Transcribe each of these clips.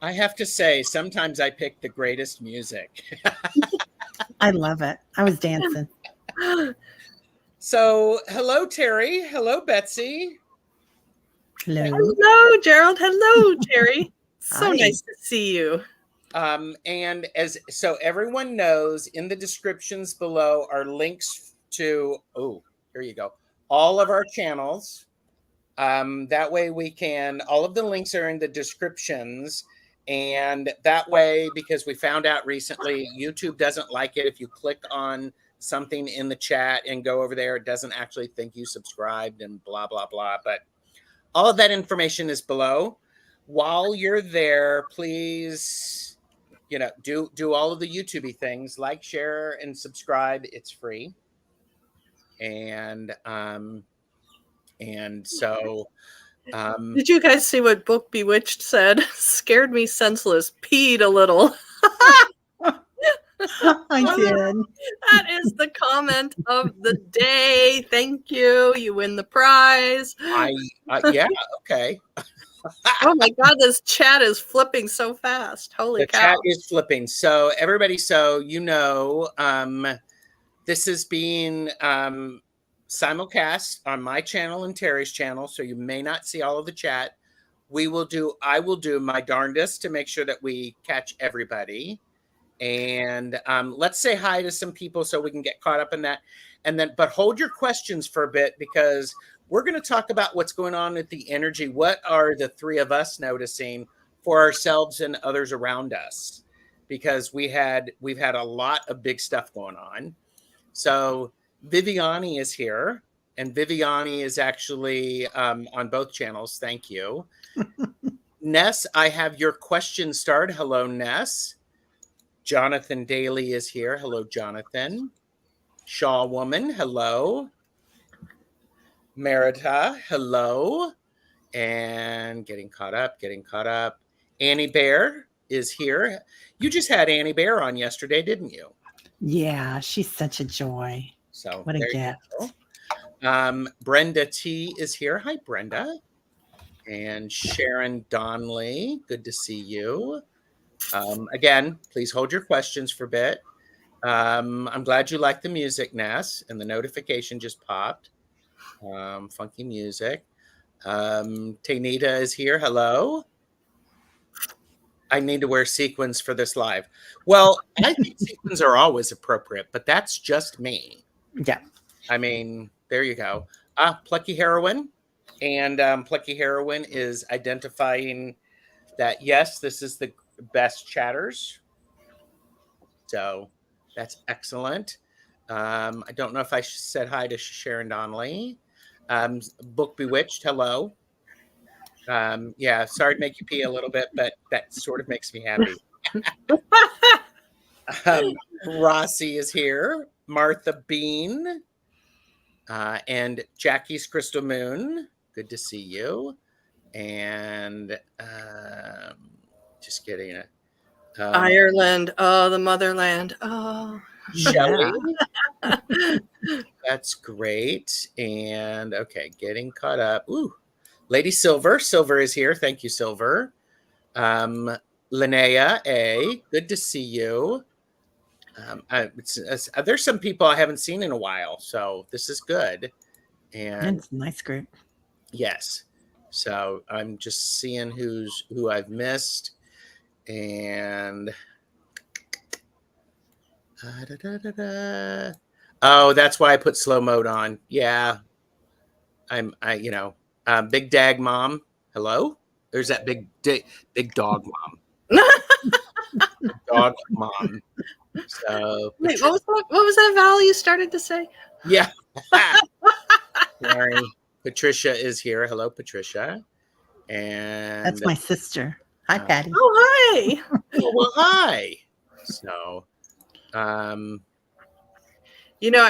I have to say, sometimes I pick the greatest music. I love it. I was dancing. So, hello, Teri. Hello, Betsy. Hello. Hello, Gerald. Hello, Teri. So Hi. nice to see you. And so everyone knows, in the descriptions below are links to, here you go, all of our channels. That way we can, all of the links are in the descriptions. And that way, because we found out recently, YouTube doesn't like it if you click on something in the chat and go over there. It doesn't actually think you subscribed and blah, blah, blah. But all of that information is below. While you're there, please, do all of the YouTube-y things, like, share, and subscribe. It's free. And so Did you guys see what Book Bewitched said? Scared me senseless. Peed a little. I did. That is the comment of the day. Thank you. You win the prize. Yeah, okay. Oh my God, this chat is flipping so fast. Holy The cow. chat is flipping. So everybody, this is being simulcast on my channel and Teri's channel, so you may not see all of the chat. I will do my darndest to make sure that we catch everybody. And let's say hi to some people so we can get caught up in that. But hold your questions for a bit, because we're going to talk about what's going on with the energy. What are the three of us noticing for ourselves and others around us? Because we've had a lot of big stuff going on. So Viviani is here, and Viviani is actually on both channels. Thank you. Ness, I have your question starred. Hello, Ness. Jonathan Daly is here. Hello, Jonathan. Shaw Woman, hello. Merita, hello. And getting caught up. Annie Bear is here. You just had Annie Bear on yesterday, didn't you? Yeah, she's such a joy. So what a gift. Brenda T is here. Hi, Brenda. And Sharon Donnelly, good to see you. Again, please hold your questions for a bit. I'm glad you like the music, Ness, and the notification just popped. Funky music. Tanita is here. Hello. I need to wear sequins for this live. Well, I think sequins are always appropriate, but that's just me. Yeah. I mean, there you go. Plucky Heroine. And Plucky Heroine is identifying that, yes, this is the best chatters. So that's excellent. I don't know if I said hi to Sharon Donnelly. Book Bewitched, hello. Yeah, sorry to make you pee a little bit, but that sort of makes me happy. Rossi is here. Martha Bean. And Jackie's Crystal Moon. Good to see you. And just getting it. Ireland. Oh, the motherland. Oh. Shelley. That's great. And okay, getting caught up. Ooh. Lady Silver. Silver is here. Thank you, Silver. Linnea A. Good to see you. There's some people I haven't seen in a while, so this is good. And it's a nice group. Yes. So I'm just seeing who I've missed. And oh, that's why I put slow mode on. Yeah. Big Dag Mom. Hello? There's that big dog mom. Dog mom. So wait, what was that, Val, you started to say? Yeah. Sorry. Patricia is here. Hello, Patricia. And that's my sister. Hi, Patty. Oh, hi. Well, hi. So, I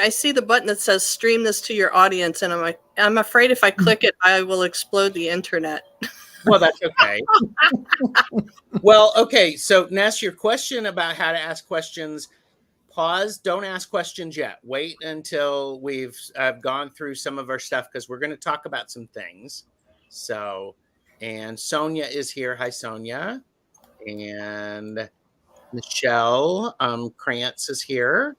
see the button that says stream this to your audience, and I'm afraid if I click it, I will explode the internet. Well, that's okay. Well, okay. So, Ness, your question about how to ask questions, pause. Don't ask questions yet. Wait until we've gone through some of our stuff, because we're going to talk about some things. So, and Sonia is here. Hi, Sonia. And Michelle Krantz is here.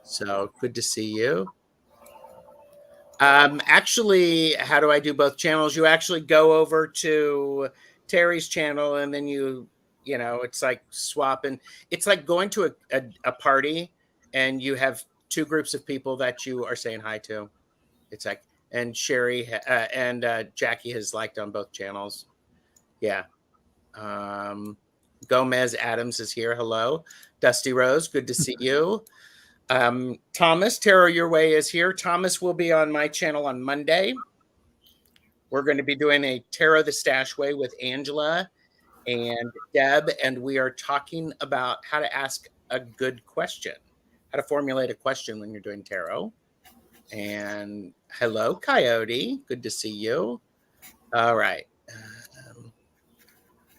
So good to see you. Actually, how do I do both channels? You actually go over to Teri's channel and then it's like swapping. It's like going to a party and you have two groups of people that you are saying hi to. It's like, and Sherry and Jackie has liked on both channels. Yeah. Gomez Adams is here. Hello. Dusty Rose, good to see you. Thomas, Tarot Your Way is here. Thomas will be on my channel on Monday. We're going to be doing a Tarot the Stash Way with Angela and Deb, and we are talking about how to ask a good question, how to formulate a question when you're doing tarot. And hello, Coyote. Good to see you. All right.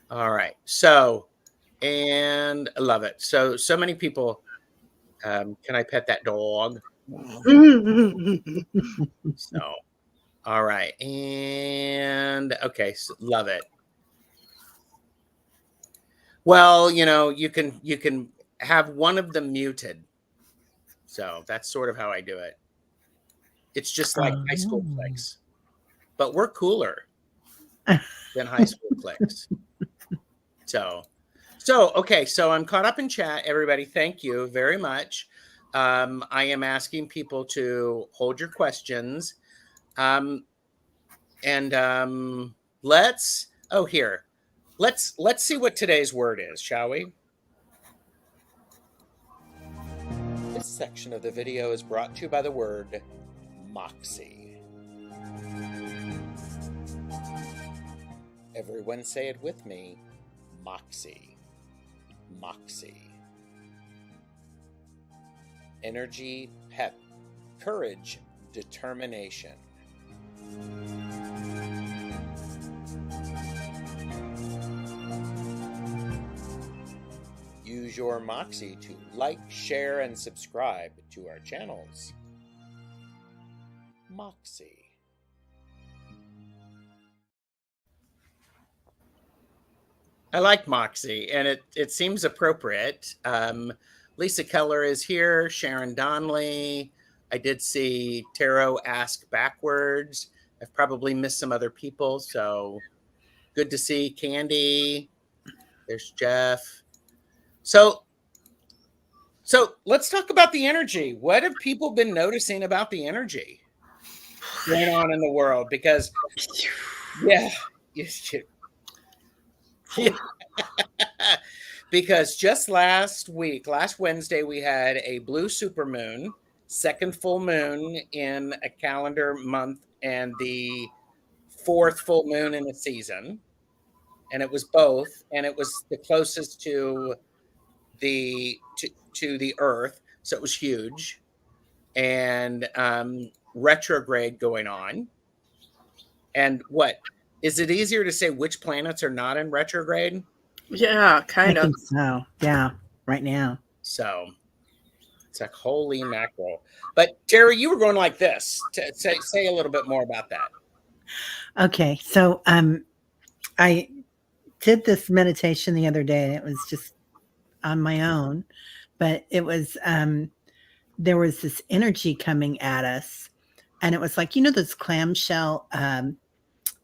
All right. So, and I love it. So many people. Can I pet that dog? So, all right. And okay, so love it. Well, you can have one of them muted. So that's sort of how I do it. It's just like high school clicks, but we're cooler than high school clicks. So okay. So I'm caught up in chat. Everybody, thank you very much. I am asking people to hold your questions. Let's see what today's word is, shall we? This section of the video is brought to you by the word moxie. Everyone say it with me. Moxie. Moxie. Energy, pep, courage, determination. Use your moxie to like, share, and subscribe to our channels. Moxie. I like moxie, and it seems appropriate. Lisa Keller is here. Sharon Donnelly. I did see Tarot ask backwards. I've probably missed some other people, so good to see Candy. There's Jeff. So let's talk about the energy. What have people been noticing about the energy going on in the world? Because, yeah. Because just last Wednesday, we had a blue supermoon, second full moon in a calendar month, and the fourth full moon in the season. And it was both, and it was the closest to the Earth, so it was huge. And retrograde going on. And what? Is it easier to say which planets are not in retrograde? Yeah, kind of. I think so. Yeah, right now. So it's like holy mackerel. But Teri, you were going like this. Say a little bit more about that. Okay, so I did this meditation the other day. It was just on my own, but it was there was this energy coming at us, and it was like those clamshell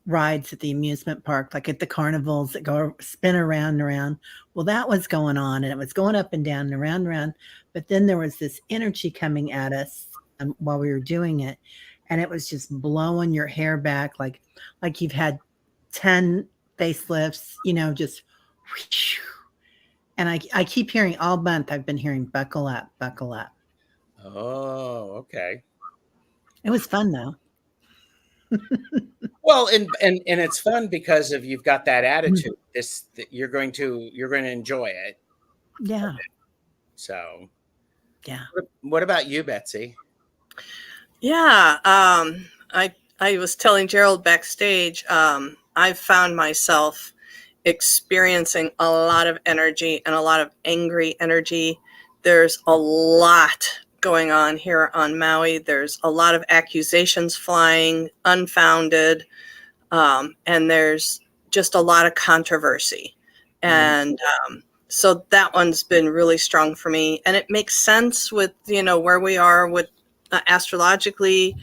rides at the amusement park, like at the carnivals that go spin around and around. Well, that was going on, and it was going up and down and around and around. But then there was this energy coming at us while we were doing it, and it was just blowing your hair back like you've had 10 facelifts, just. And I keep hearing all month. I've been hearing "buckle up, buckle up." Oh, okay. It was fun though. Well, and it's fun because you've got that attitude. You're going to enjoy it. Yeah. So, yeah. What about you, Betsy? Yeah. I was telling Gerald backstage. I've found myself experiencing a lot of energy and a lot of angry energy. There's a lot going on here on Maui. There's a lot of accusations flying, unfounded, and there's just a lot of controversy. And so that one's been really strong for me. And it makes sense with, where we are with astrologically.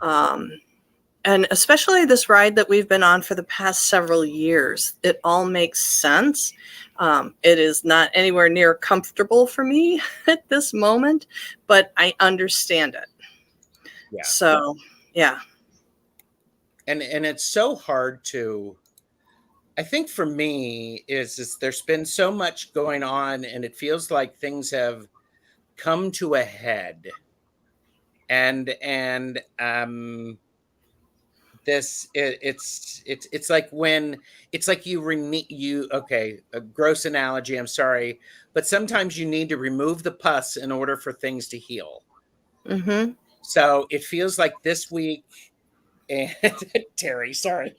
And especially this ride that we've been on for the past several years, it all makes sense. It is not anywhere near comfortable for me at this moment, but I understand it. Yeah. So, yeah. And it's so hard to, I think for me is there's been so much going on and it feels like things have come to a head. And it's like when it's like okay, a gross analogy, I'm sorry, but sometimes you need to remove the pus in order for things to heal. Mm-hmm. So it feels like this week, and Teri, sorry.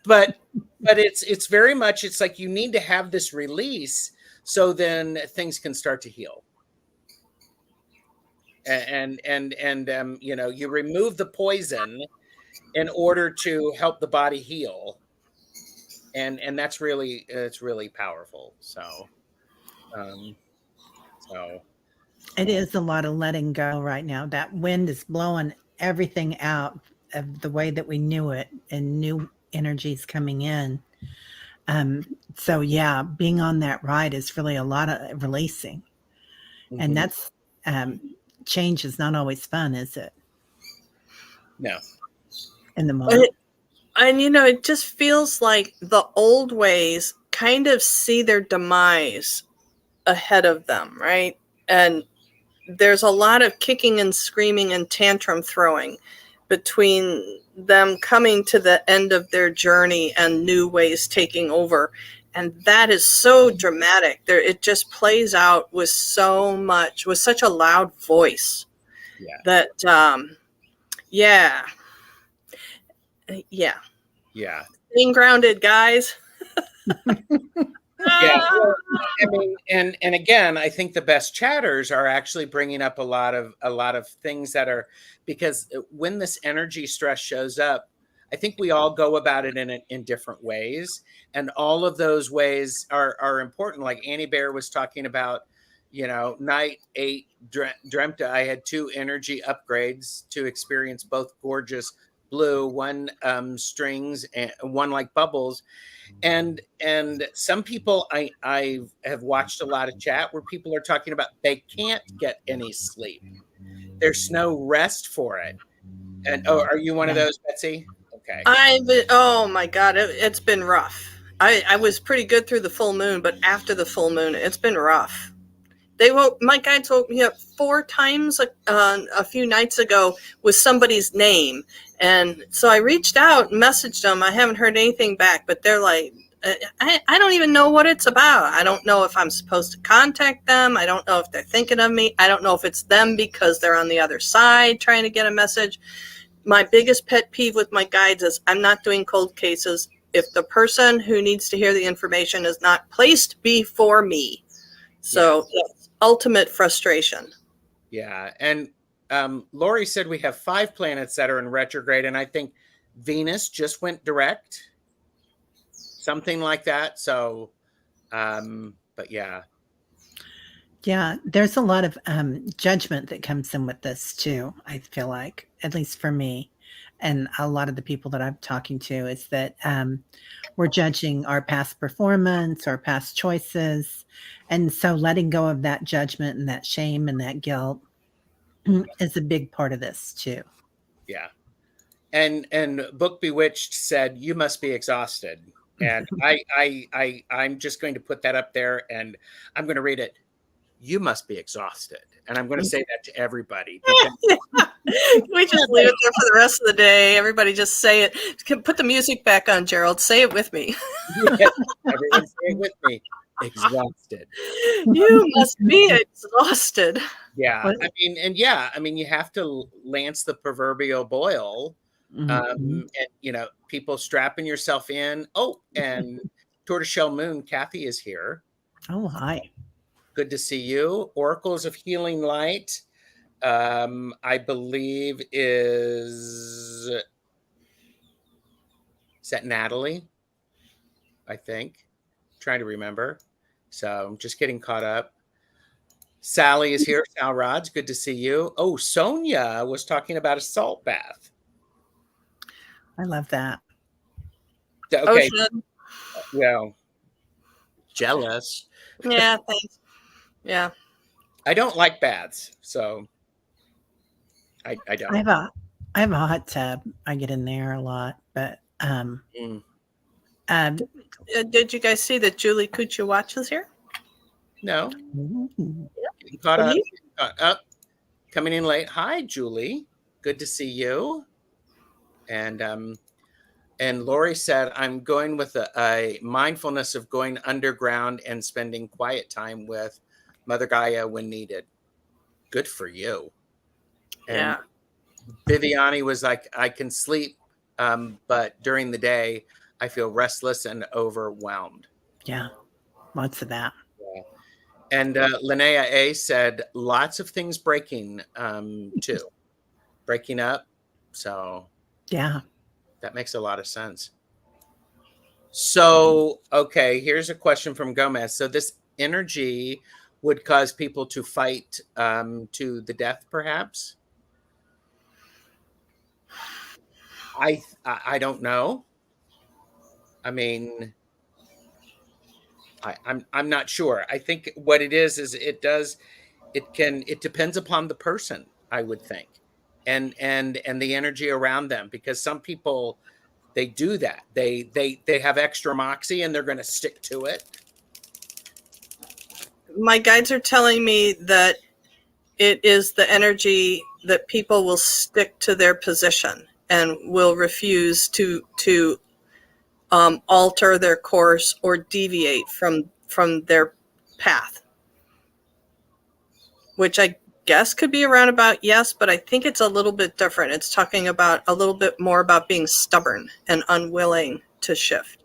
But it's very much, it's like you need to have this release so then things can start to heal. And you remove the poison in order to help the body heal. And that's really, it's really powerful. So It is a lot of letting go right now. That wind is blowing everything out of the way that we knew it, and new energies coming in. So yeah, being on that ride is really a lot of releasing. And that's change is not always fun, is it? No. In the moment. And it just feels like the old ways kind of see their demise ahead of them, right? And there's a lot of kicking and screaming and tantrum throwing between them coming to the end of their journey and new ways taking over. And that is so dramatic. It just plays out with such a loud voice. Yeah. That, yeah. Being grounded, guys. Yeah, well, I mean, and again, I think the best chatters are actually bringing up a lot of things that are, because when this energy stress shows up, I think we all go about it in different ways, and all of those ways are important. Like Annie Bear was talking about, night 8 dreamt I had 2 energy upgrades to experience both gorgeous blue, one strings and one like bubbles. And some people, I have watched a lot of chat where people are talking about they can't get any sleep. There's no rest for it. And are you one of those, Betsy? Okay. Oh my God, it's been rough. I was pretty good through the full moon, but after the full moon, it's been rough. My guides woke me up 4 times a few nights ago with somebody's name. And so I reached out and messaged them. I haven't heard anything back, but they're like, I don't even know what it's about. I don't know if I'm supposed to contact them. I don't know if they're thinking of me. I don't know if it's them because they're on the other side trying to get a message. My biggest pet peeve with my guides is I'm not doing cold cases if the person who needs to hear the information is not placed before me. So that's ultimate frustration. Yeah. And Lori said we have 5 planets that are in retrograde, and I think Venus just went direct. Something like that. So, but yeah. Yeah, there's a lot of judgment that comes in with this too, I feel like, at least for me. And a lot of the people that I'm talking to is that we're judging our past performance, our past choices. And so letting go of that judgment and that shame and that guilt is a big part of this too. Yeah. And Book Bewitched said, "You must be exhausted." And I'm just going to put that up there, and I'm going to read it. You must be exhausted. And I'm going to say that to everybody. We just leave it there for the rest of the day. Everybody just say it. Put the music back on, Gerald. Say it with me. Yes, everyone say it with me. Exhausted. You must be exhausted. Yeah. I mean, you have to lance the proverbial boil. And, people strapping yourself in. Oh, and Tortoiseshell Moon, Kathy is here. Oh, hi. Good to see you. Oracles of Healing Light, I believe is that Natalie? I think. Trying to remember. So I'm just getting caught up. Sally is here. Sal Rods, good to see you. Oh, Sonia was talking about a salt bath. I love that. Okay. Ocean. Well, jealous. Yeah, thanks. Yeah. I don't like baths, so I don't. I have a hot tub. I get in there a lot, but Mm. Did you guys see that Julie Kuchawatch is here? No. ooh, Getting caught up. Really? Getting caught up. Coming in late. Hi, Julie. Good to see you. And Lori said, I'm going with a mindfulness of going underground and spending quiet time with Mother Gaia when needed. Good for you. And Yeah. Viviani was like, I can sleep, but during the day, I feel restless and overwhelmed. yeah, lots of that. Yeah. And Linnea A said, lots of things breaking too. Breaking up. So Yeah. that makes a lot of sense. So, okay, here's a question from Gomez. So this energy would cause people to fight to the death, perhaps? I don't know. I mean, I'm not sure. I think what it is it depends upon the person, I would think, and the energy around them, because some people, they do that. They have extra moxie and they're going to stick to it. My guides are telling me that it is the energy that people will stick to their position and will refuse to alter their course or deviate from their path, which I guess could be a roundabout yes, but I think it's a little bit different. It's talking about a little bit more about being stubborn and unwilling to shift.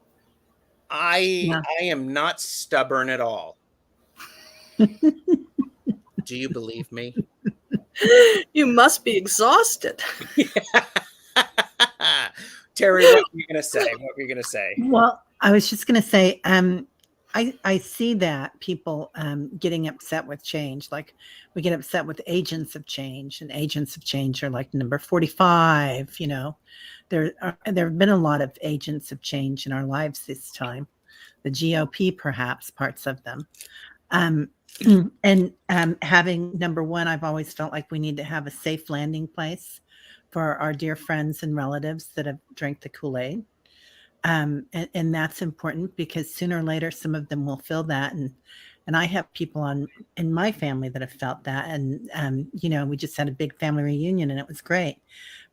I am not stubborn at all. Do you believe me? You must be exhausted. Teri, what were you going to say? What were you going to say? Well, I was just going to say, I see that people getting upset with change. Like we get upset with agents of change, and agents of change are like number 45. You know, there have been a lot of agents of change in our lives this time. The GOP, perhaps parts of them. And having number one, I've always felt like we need to have a safe landing place for our dear friends and relatives that have drank the Kool-Aid. And that's important because sooner or later, some of them will feel that. And I have people in my family that have felt that. And, you know, we just had a big family reunion and it was great,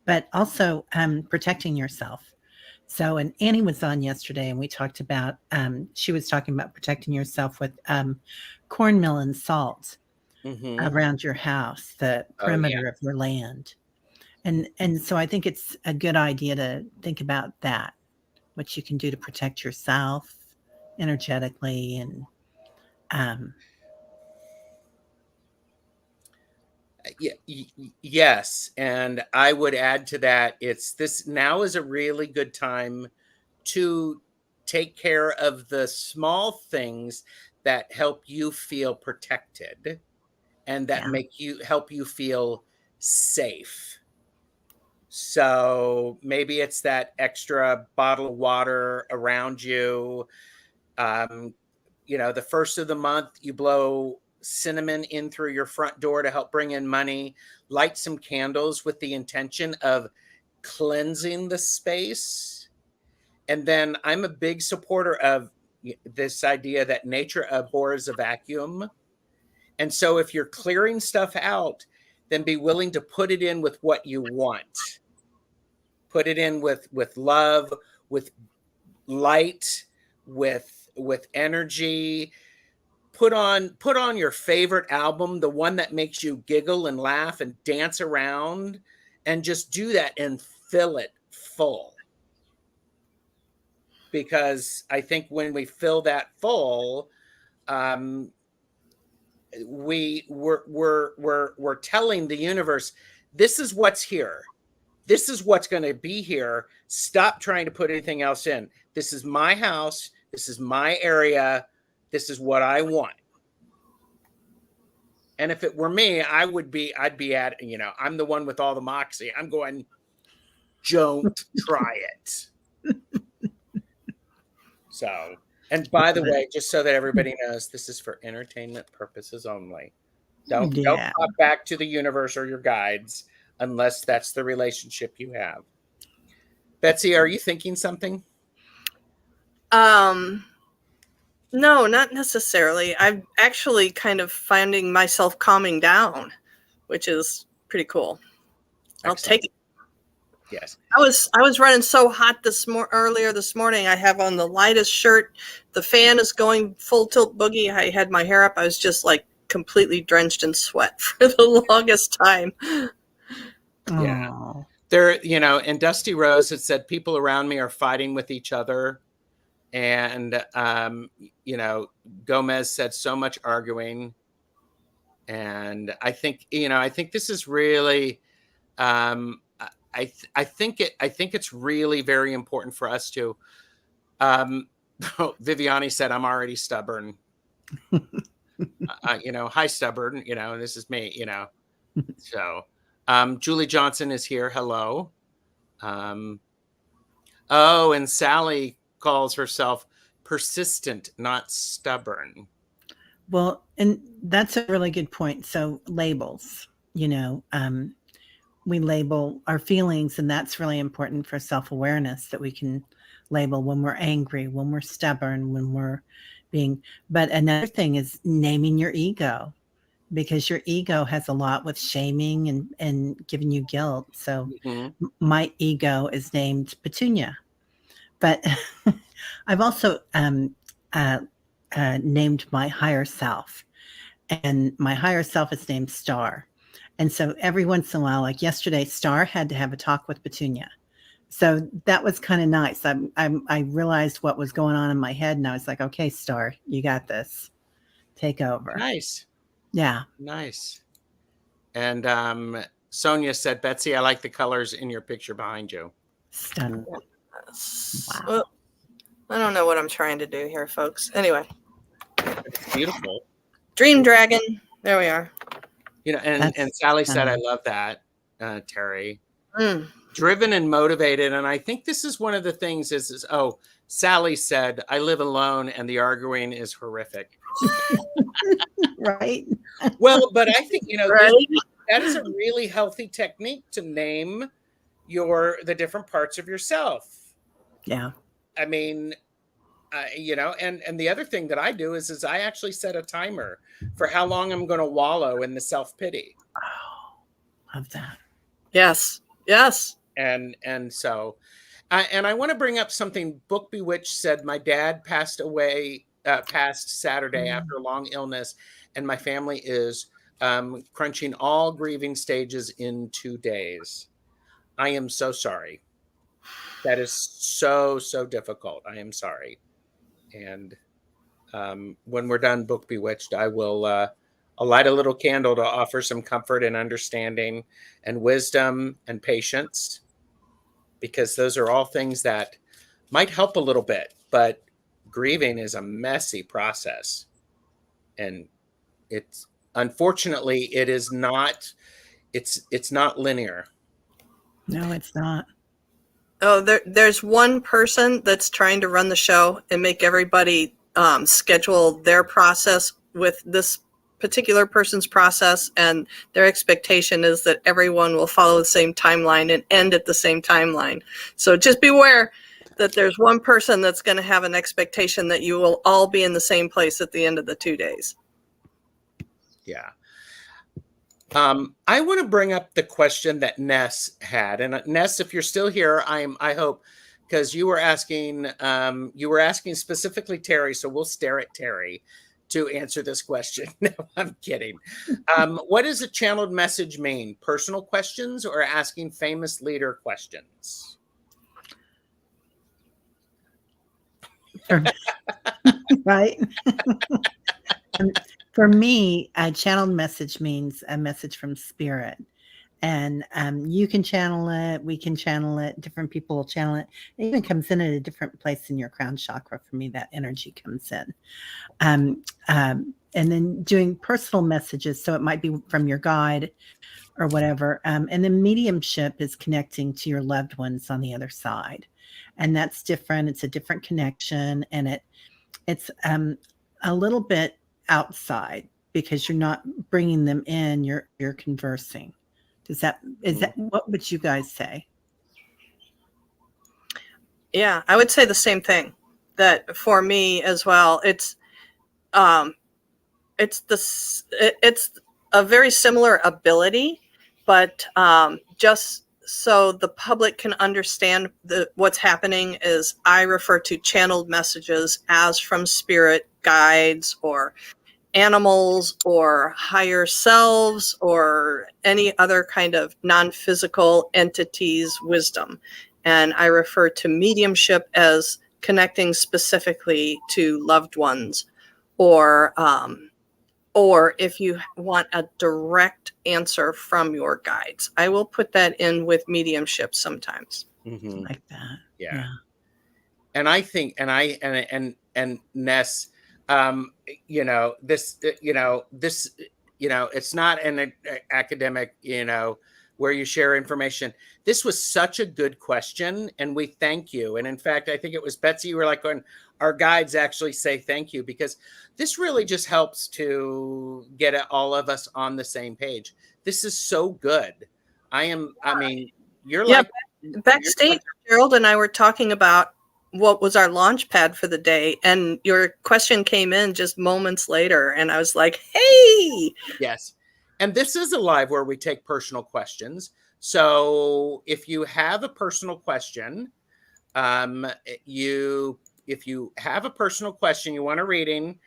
but also protecting yourself. So, and Annie was on yesterday and we talked about, she was talking about protecting yourself with cornmeal and salt around your house, the perimeter of your land. And so I think it's a good idea to think about that, what you can do to protect yourself energetically. And yes, and I would add to that, now is a really good time to take care of the small things that help you feel protected and that help you feel safe. So maybe it's that extra bottle of water around you. You know, the first of the month, you blow cinnamon in through your front door to help bring in money. Light some candles with the intention of cleansing the space. And then I'm a big supporter of this idea that nature abhors a vacuum. And so if you're clearing stuff out, then be willing to put it in with what you want. Put it in with love, with light, with energy. Put on your favorite album, the one that makes you giggle and laugh and dance around, and just do that and fill it full. Because I think when we fill that full, we're telling the universe, this is what's here. This is what's going to be here. Stop trying to put anything else in. This is my house. This is my area. This is what I want. And if it were me, I'd be at, I'm the one with all the moxie. I'm going, don't try it. So, and by the way, just so that everybody knows, this is for entertainment purposes only. Don't pop back to the universe or your guides unless that's the relationship you have. Betsy, are you thinking something? No, not necessarily. I'm actually kind of finding myself calming down, which is pretty cool. I'll take it. Yes. I was running so hot earlier this morning. I have on the lightest shirt. The fan is going full tilt boogie. I had my hair up. I was just like completely drenched in sweat for the longest time. Yeah. Aww. There, and Dusty Rose had said people around me are fighting with each other. And, Gomez said so much arguing. And I think this is really, I think it's really very important for us to, Viviani said, I'm already stubborn. Hi, stubborn, this is me, so, Julie Johnson is here. Hello. And Sally calls herself persistent, not stubborn. Well, and that's a really good point. So labels, we label our feelings, and that's really important for self-awareness, that we can label when we're angry, when we're stubborn, when we're but another thing is naming your ego, because your ego has a lot with shaming and giving you guilt. So my ego is named Petunia, but I've also named my higher self, and my higher self is named Star. And so every once in a while, like yesterday, Star had to have a talk with Petunia. So that was kind of nice. I realized what was going on in my head, and I was like, okay, Star, you got this. Take over. Nice. Yeah. Nice. And Sonia said, Betsy, I like the colors in your picture behind you. Stunning. Wow. Well, I don't know what I'm trying to do here, folks. Anyway. It's beautiful. Dream Dragon. There we are. And Sally said, I love that, Teri. Driven and motivated. And I think this is one of the things is Sally said, I live alone and the arguing is horrific. Right. Well, but I think, right? that is a really healthy technique to name the different parts of yourself. Yeah. I mean, and the other thing that I do is I actually set a timer for how long I'm going to wallow in the self-pity. Oh, love that. Yes. Yes. And so, and I want to bring up something. Book Bewitched said, my dad passed away past Saturday after a long illness, and my family is crunching all grieving stages in 2 days. I am so sorry. That is so, so difficult. I am sorry. And when we're done Book Bewitched, I'll light a little candle to offer some comfort and understanding and wisdom and patience, because those are all things that might help a little bit, but grieving is a messy process. And unfortunately, it is not, it's not linear. No, it's not. Oh, there's one person that's trying to run the show and make everybody schedule their process with this particular person's process, and their expectation is that everyone will follow the same timeline and end at the same timeline. So just beware that there's one person that's going to have an expectation that you will all be in the same place at the end of the 2 days. Yeah. I want to bring up the question that Ness had, and Ness, if you're still here, I hope, because you were asking specifically Teri, so we'll stare at Teri to answer this question. No, I'm kidding. What does a channeled message mean? Personal questions or asking famous leader questions? Right. For me, a channeled message means a message from spirit. And you can channel it, we can channel it, different people will channel it. It even comes in at a different place in your crown chakra. For me, that energy comes in. And then doing personal messages. So it might be from your guide or whatever. And then mediumship is connecting to your loved ones on the other side. And that's different. It's a different connection. And it's a little bit outside because you're not bringing them in, you're conversing. Is that what would you guys say? Yeah, I would say the same thing. That for me as well, it's a very similar ability, but just so the public can understand what's happening is I refer to channeled messages as from spirit guides or animals or higher selves or any other kind of non-physical entities' wisdom. And I refer to mediumship as connecting specifically to loved ones, or if you want a direct answer from your guides. I will put that in with mediumship sometimes. Mm-hmm. Like that. Yeah. And I think, and Ness, this, it's not an academic, where you share information. This was such a good question, and we thank you. And in fact, I think it was Betsy, you were like, going, our guides actually say thank you, because this really just helps to get all of us on the same page. This is so good. You're like backstage, Gerald and I were talking about what was our launch pad for the day, and your question came in just moments later, and I was like, hey. Yes. And this is a live where we take personal questions. So if you have a personal question, if you have a personal question, you want a reading,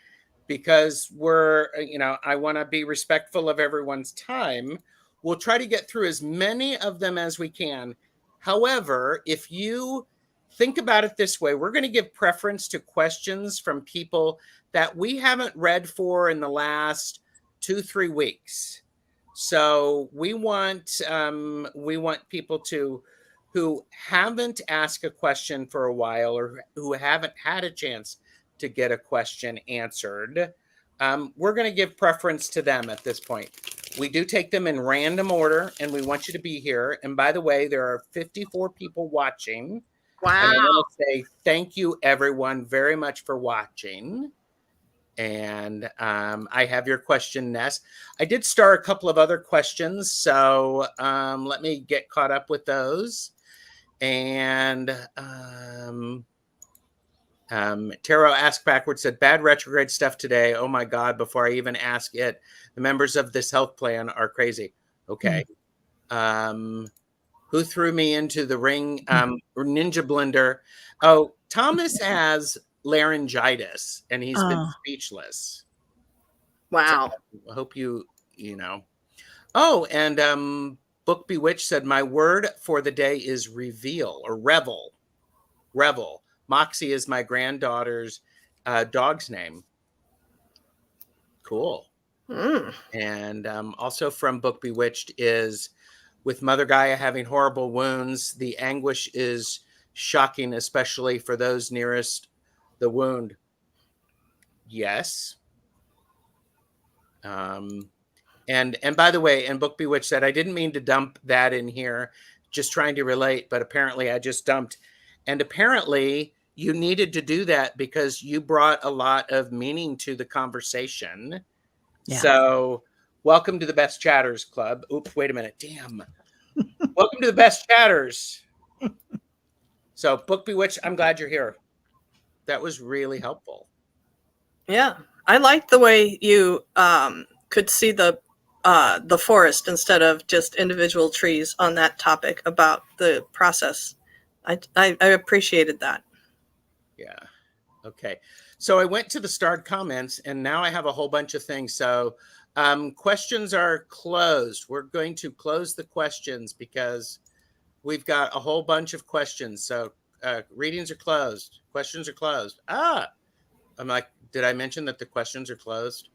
because I want to be respectful of everyone's time. We'll try to get through as many of them as we can. However, if you think about it this way, we're going to give preference to questions from people that we haven't read for in the last 2-3 weeks. So we want people who haven't asked a question for a while, or who haven't had a chance to get a question answered. We're going to give preference to them at this point. We do take them in random order, and we want you to be here. And by the way, there are 54 people watching. Wow. And I want to say thank you, everyone, very much for watching. And I have your question, Ness. I did start a couple of other questions, so let me get caught up with those. And Tero asked backwards, said, bad retrograde stuff today. Oh my God, before I even ask it, the members of this health plan are crazy. Okay. Who threw me into the ring? Ninja Blender. Oh, Thomas has laryngitis, and he's been speechless. Wow. So I hope you know. Oh, and Book Bewitched said, my word for the day is reveal, or revel. Revel. Moxie is my granddaughter's dog's name. Cool. And also from Book Bewitched is, with Mother Gaia having horrible wounds, the anguish is shocking, especially for those nearest the wound. Yes. And by the way, and Book Bewitched said, I didn't mean to dump that in here, just trying to relate, but apparently I just dumped. And apparently you needed to do that because you brought a lot of meaning to the conversation. Yeah. So welcome to the Best Chatters Club. Oops, wait a minute. Damn. Welcome to the Best Chatters. So Book Bewitched, I'm glad you're here. That was really helpful. Yeah. I like the way you could see the forest instead of just individual trees on that topic about the process. I appreciated that. Yeah. Okay. So I went to the starred comments, and now I have a whole bunch of things. So questions are closed. We're going to close the questions because we've got a whole bunch of questions. So readings are closed. Questions are closed. I'm like, did I mention that the questions are closed?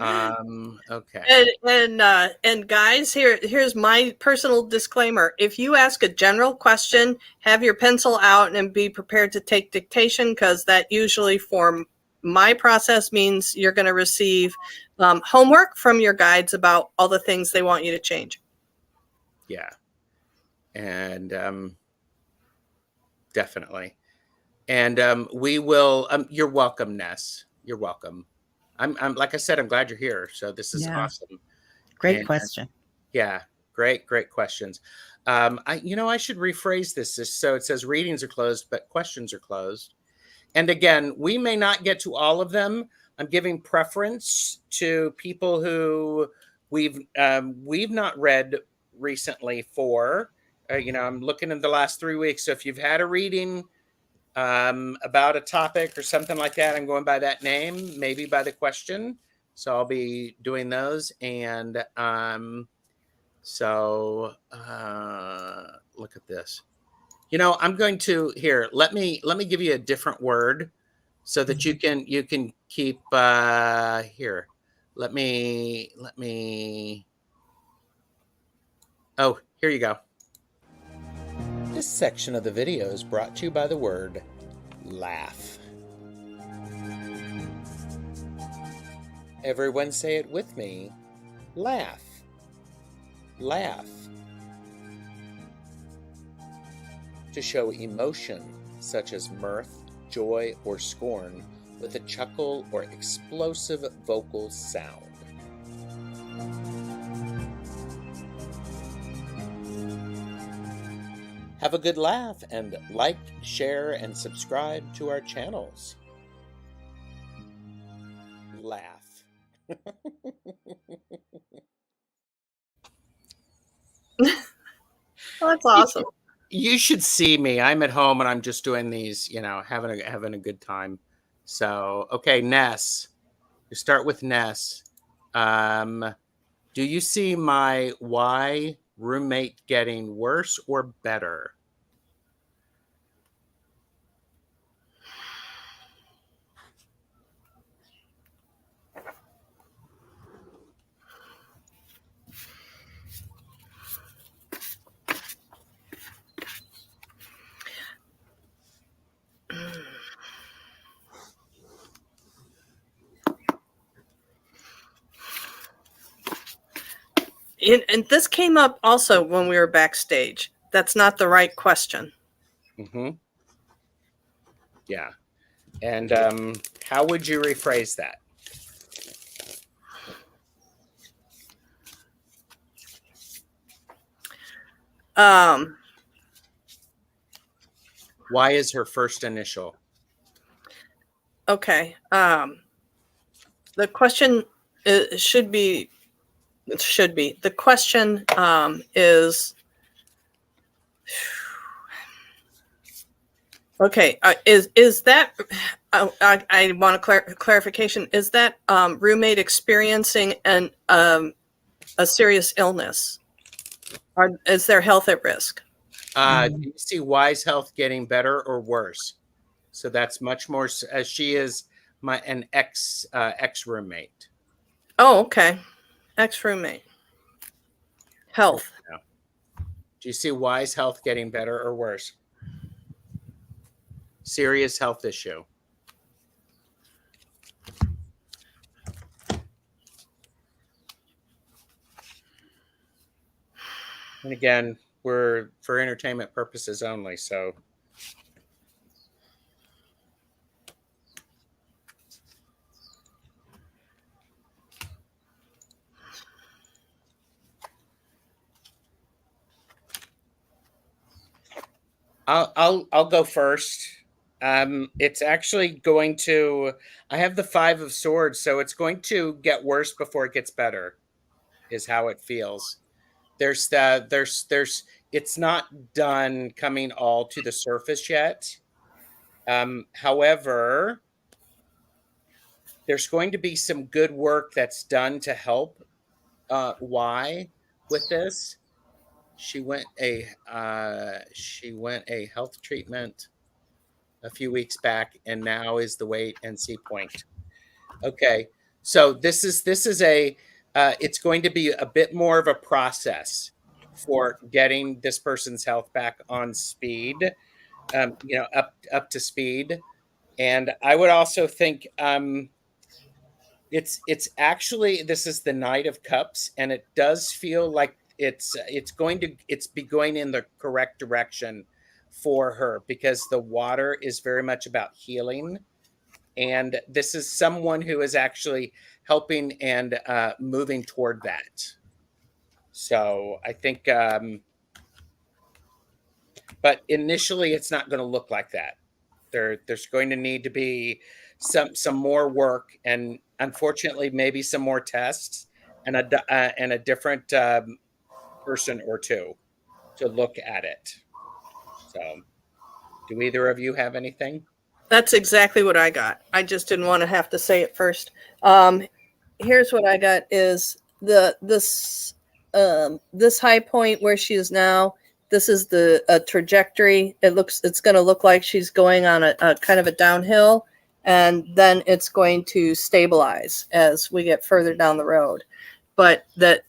Okay. And guys, here's my personal disclaimer. If you ask a general question, have your pencil out and be prepared to take dictation, because that usually for my process means you're going to receive homework from your guides about all the things they want you to change. Yeah. And definitely. And we will. You're welcome, Ness. You're welcome. I'm like I said, I'm glad you're here. So this is Yeah. awesome. Great And, question. yeah, great questions. I should rephrase this. So it says readings are closed, but questions are closed. And again, we may not get to all of them. I'm giving preference to people who we've not read recently for. I'm looking at the last 3 weeks. So if you've had a reading about a topic or something like that, I'm going by that name, maybe by the question. So I'll be doing those. And look at this. I'm going to here. Let me give you a different word so that you can keep here. Let me. Oh, here you go. This section of the video is brought to you by the word laugh. Everyone say it with me. Laugh. Laugh. To show emotion such as mirth, joy, or scorn with a chuckle or explosive vocal sound. Have a good laugh and like, share, and subscribe to our channels. Laugh. Well, that's awesome. You should see me. I'm at home and I'm just doing these, having a good time. So, okay, Ness. You start with Ness. Do you see my why roommate getting worse or better? And this came up also when we were backstage. That's not the right question. Mm-hmm. Yeah. And how would you rephrase that? Why is her first initial? Okay. The question should be. The question is. Okay. Is that? I want a clarification. Is that roommate experiencing a serious illness, or is their health at risk? Do you see Y's health getting better or worse? So that's much more as she is an ex roommate. Oh, okay. Ex roommate. Health. Do you see Y's health getting better or worse? Serious health issue. And again, we're for entertainment purposes only, so. I'll go first. It's actually going to. I have the 5 of Swords, so it's going to get worse before it gets better. Is how it feels. There's it's not done coming all to the surface yet. However, there's going to be some good work that's done to help Y with this. She went a health treatment a few weeks back, and now is the wait and see point. Okay, So this is a it's going to be a bit more of a process for getting this person's health back on speed, up to speed. And I would also think it's actually, this is the Knight of Cups, and it does feel like it's going in the correct direction for her, because the water is very much about healing, and this is someone who is actually helping and moving toward that. So I think, but initially it's not going to look like that. There's going to need to be some more work, and unfortunately maybe some more tests, and a different person or two to look at it. So do either of you have anything? That's exactly what I got. I just didn't want to have to say it first. Here's what I got is this high point where she is now. This is the trajectory. It's going to look like she's going on a kind of a downhill, and then it's going to stabilize as we get further down the road. But that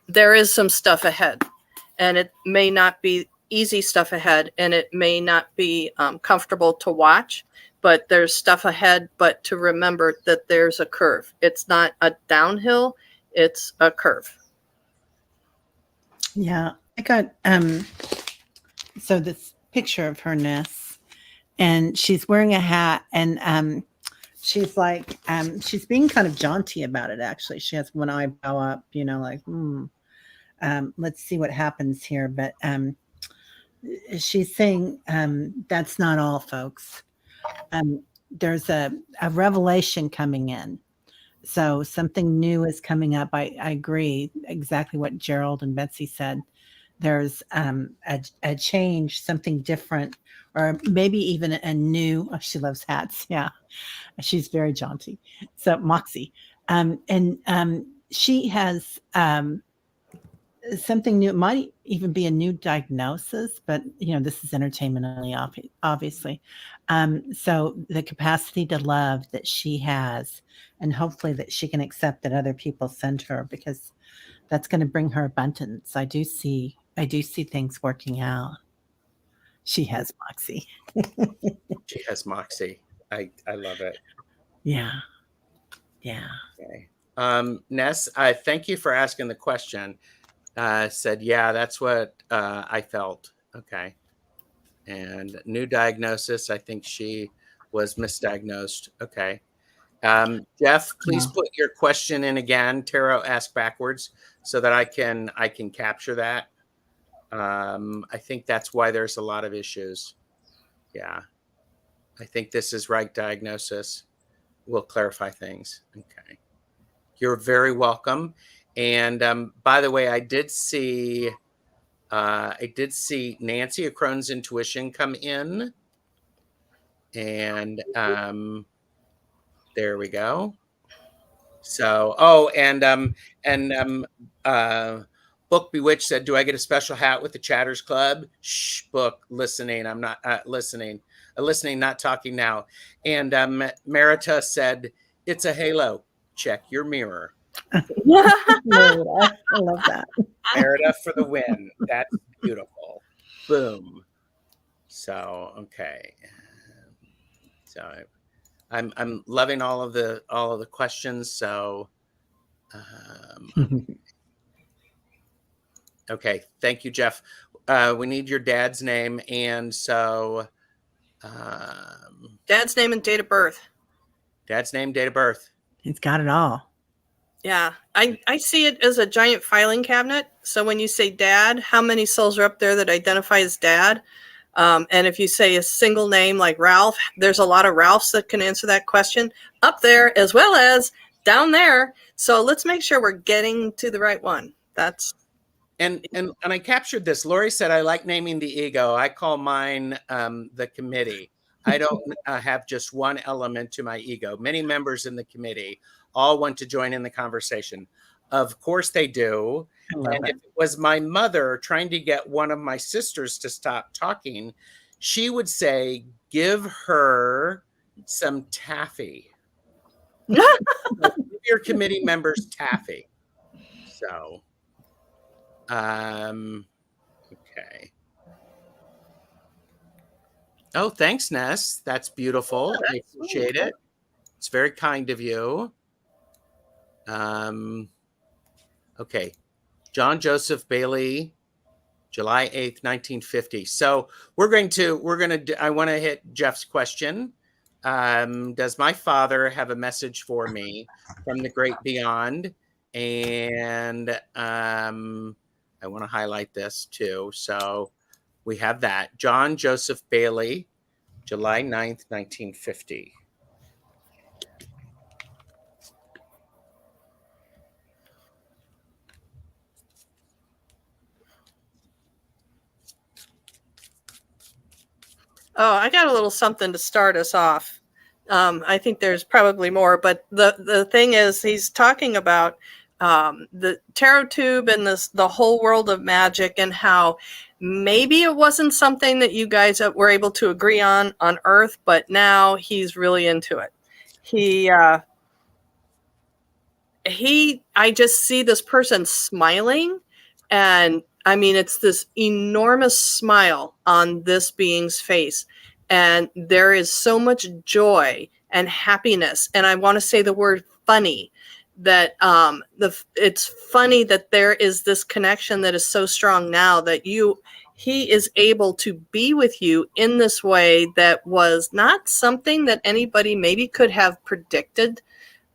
there is some stuff ahead, and it may not be easy stuff ahead, and it may not be comfortable to watch, but there's stuff ahead. But to remember that there's a curve. It's not a downhill, it's a curve. Yeah, I got so this picture of her, Ness, and she's wearing a hat, and she's like she's being kind of jaunty about it. Actually, she has one eyebrow up, like let's see what happens here. But she's saying that's not all, folks. There's a revelation coming in. So something new is coming up. I agree exactly what Gerald and Betsy said. There's a change, something different, or maybe even a new. Oh, she loves hats. Yeah, she's very jaunty. So Moxie, and she has something new. It might even be a new diagnosis, but this is entertainment only, obviously. So the capacity to love that she has, and hopefully that she can accept that other people send her, because that's going to bring her abundance. I do see things working out. She has Moxie. She has Moxie. I love it. Yeah. Okay. Ness, thank you for asking the question. Said, yeah, that's what I felt. Okay. And new diagnosis. I think she was misdiagnosed. Okay. Jeff, please put your question in again. Tarot asked backwards so that I can capture that. I think that's why there's a lot of issues. Yeah. I think this is right diagnosis. We'll clarify things. Okay. You're very welcome. And by the way, I did see Nancy Acrone's intuition come in, and there we go. So, Book Bewitched said, "Do I get a special hat with the Chatters Club?" Shh, Book, listening. I'm not listening. Listening, not talking now. And Merita said, "It's a halo. Check your mirror." I love that. Merida for the win. That's beautiful. Boom. So okay. So I'm loving all of the questions. So okay. Thank you, Jeff. We need your dad's name, and so Dad's name and date of birth. Dad's name, date of birth. He's got it all. Yeah, I see it as a giant filing cabinet. So when you say dad, how many cells are up there that identify as dad? And if you say a single name like Ralph, there's a lot of Ralphs that can answer that question up there as well as down there. So let's make sure we're getting to the right one. That's and I captured this. Lori said, "I like naming the ego. I call mine the committee. I don't have just one element to my ego. Many members in the committee all want to join in the conversation. Of course they do. And if it was my mother trying to get one of my sisters to stop talking, she would say, give her some taffy. Give your committee members taffy. So, okay. Oh, thanks, Ness. That's beautiful. I appreciate it. It's very kind of you. Okay. John Joseph Bailey, July 8th, 1950. So I want to hit Jeff's question. Does my father have a message for me from the great beyond? And I want to highlight this too. So we have that. John Joseph Bailey, July 9th, 1950. Oh, I got a little something to start us off. I think there's probably more, but the thing is, he's talking about the tarot tube and the whole world of magic, and how maybe it wasn't something that you guys were able to agree on Earth, but now he's really into it. I just see this person smiling, and I mean, it's this enormous smile on this being's face. And there is so much joy and happiness. And I want to say the word funny, that it's funny that there is this connection that is so strong now that he is able to be with you in this way that was not something that anybody maybe could have predicted.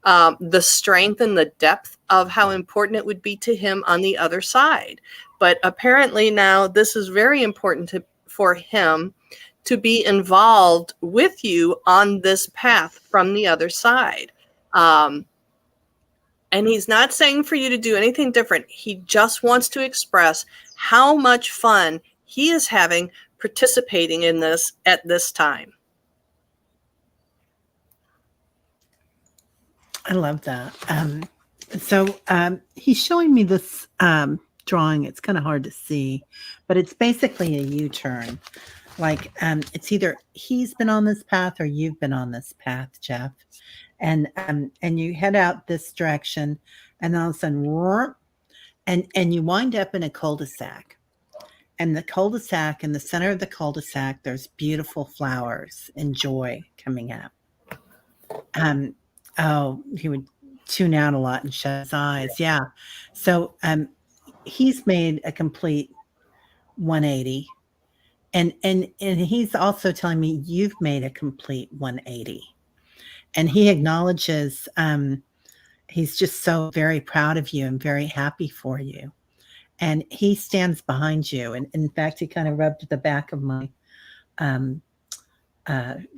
The strength and the depth of how important it would be to him on the other side. But apparently now this is very important for him to be involved with you on this path from the other side. And he's not saying for you to do anything different. He just wants to express how much fun he is having participating in this at this time. I love that. So he's showing me this drawing. It's kind of hard to see, but it's basically a U-turn. Like it's either he's been on this path or you've been on this path, Jeff. And you head out this direction, and all of a sudden, and you wind up in a cul-de-sac. And the cul-de-sac, in the center of the cul-de-sac, there's beautiful flowers and joy coming up. Oh, he would tune out a lot and shut his eyes. Yeah. So he's made a complete 180. And he's also telling me you've made a complete 180. And he acknowledges he's just so very proud of you and very happy for you. And he stands behind you. And in fact, he kind of rubbed the back of my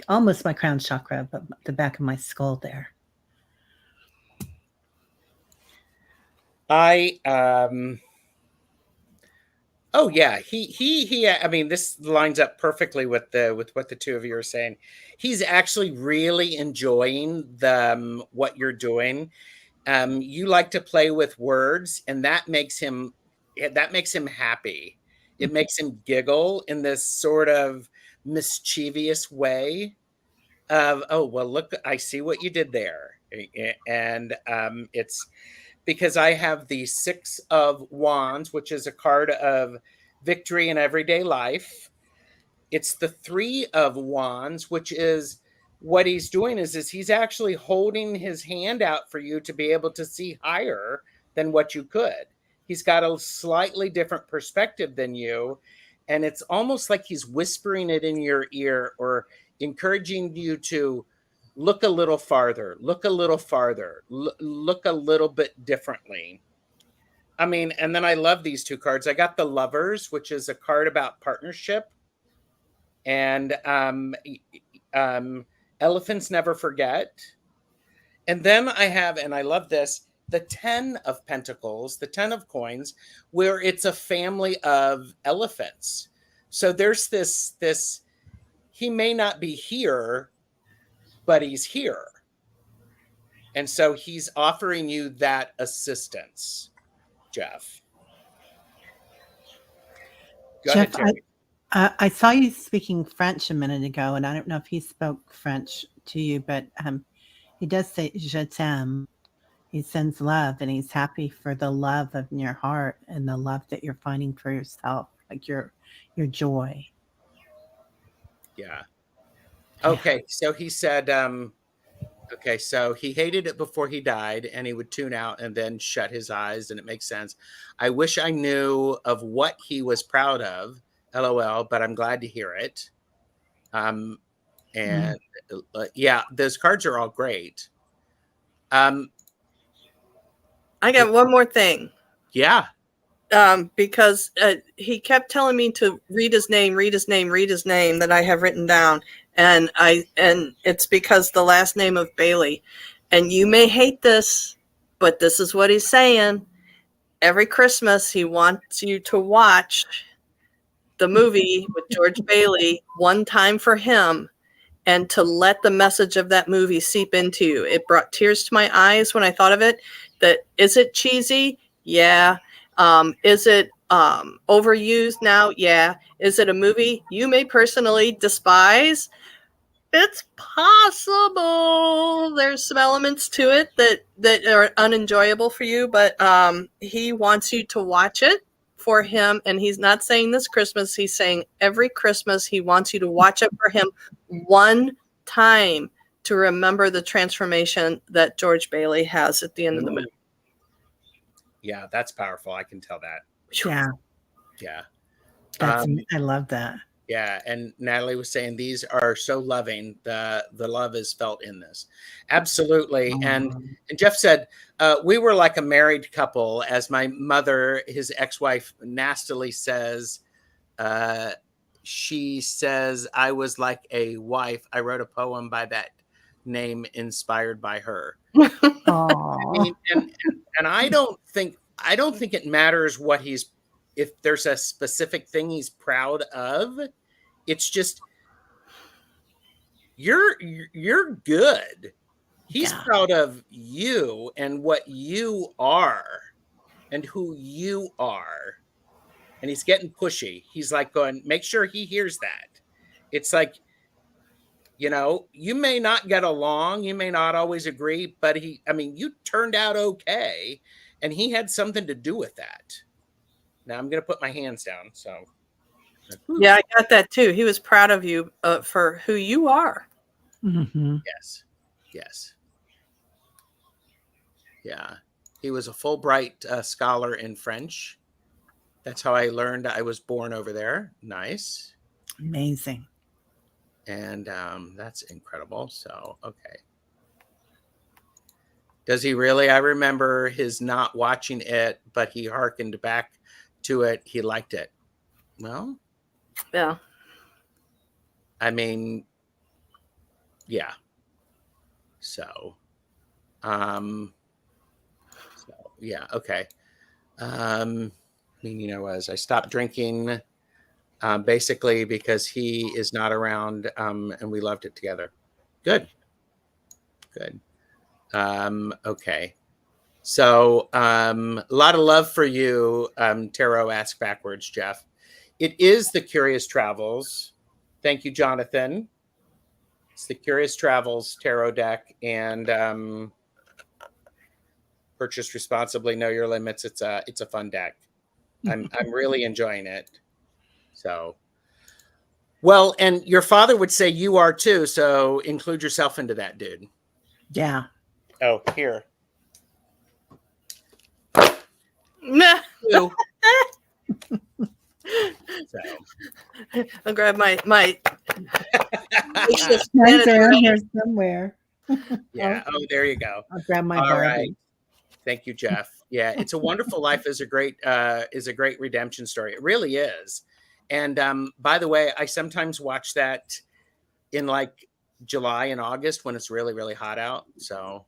almost my crown chakra, but the back of my skull there. Oh yeah, he I mean, this lines up perfectly with what the two of you are saying. He's actually really enjoying what you're doing. You like to play with words, and that makes him happy. It makes him giggle in this sort of mischievous way of, oh, well, look, I see what you did there. And it's because I have the 6 of Wands, which is a card of victory in everyday life. It's the 3 of Wands, which is what he's doing is he's actually holding his hand out for you to be able to see higher than what you could. He's got a slightly different perspective than you. And it's almost like he's whispering it in your ear or encouraging you to look a little farther, look a little farther, look a little bit differently. I mean, and then I love these 2 cards. I got the Lovers, which is a card about partnership. And elephants never forget. And then I have, and I love this, the 10 of Pentacles, the 10 of Coins, where it's a family of elephants. So there's this, he may not be here, but he's here. And so he's offering you that assistance, Jeff. Go Jeff, ahead, Teri. I saw you speaking French a minute ago, and I don't know if he spoke French to you, but he does say "je t'aime," He sends love, and he's happy for the love of your heart and the love that you're finding for yourself, like your joy. Yeah. Yeah. Okay. So he said, okay, so he hated it before he died, and he would tune out and then shut his eyes, and it makes sense. I wish I knew of what he was proud of, LOL, but I'm glad to hear it. And yeah, those cards are all great. I got one more thing. Yeah. Because he kept telling me to read his name that I have written down, and it's because the last name of Bailey. And you may hate this, but this is what he's saying. Every Christmas, he wants you to watch the movie with George Bailey one time for him, and to let the message of that movie seep into you. It brought tears to my eyes when I thought of it. That is it cheesy? Yeah. Is it overused now? Yeah. Is it a movie you may personally despise? It's possible. There's some elements to it that are unenjoyable for you, but he wants you to watch it for him. And he's not saying this Christmas. He's saying every Christmas he wants you to watch it for him one time to remember the transformation that George Bailey has at the end of the movie. Yeah, that's powerful. I can tell that. Yeah. Yeah. I love that. Yeah, and Natalie was saying these are so loving. The love is felt in this. Absolutely. And Jeff said, we were like a married couple, as my mother, his ex-wife, nastily says. She says, I was like a wife. I wrote a poem by that name inspired by her. I mean, and I don't think it matters what if there's a specific thing he's proud of. It's just you're good. He's proud of you and what you are and who you are. And he's getting pushy. He's like going, make sure he hears that. It's like, you may not get along, you may not always agree, but you turned out okay, and he had something to do with that. Now I'm going to put my hands down. So, yeah, I got that too. He was proud of you for who you are. Mm-hmm. Yes. Yeah. He was a Fulbright scholar in French. That's how I learned. I was born over there. Nice. Amazing. And that's incredible. So, okay. Does he really? I remember his not watching it, but he hearkened back to it. He liked it. Well, yeah. Yeah. So, yeah. Okay. I stopped drinking basically because he is not around, and we loved it together. Good. Okay. So a lot of love for you, Tarot Ask Backwards, Jeff. It is the Curious Travels. Thank you, Jonathan. It's the Curious Travels Tarot deck, and purchase responsibly, know your limits. It's a fun deck. I'm really enjoying it. So, well, and your father would say you are too. So include yourself into that, dude. Yeah. Oh, here. So, I'll grab my Mine's around here somewhere. Yeah. Oh, there you go. I'll grab my All Barbie. right. Thank you, Jeff. Yeah, It's a Wonderful Life is a great redemption story. It really is. And by the way, I sometimes watch that in like July and August when it's really, really hot out. So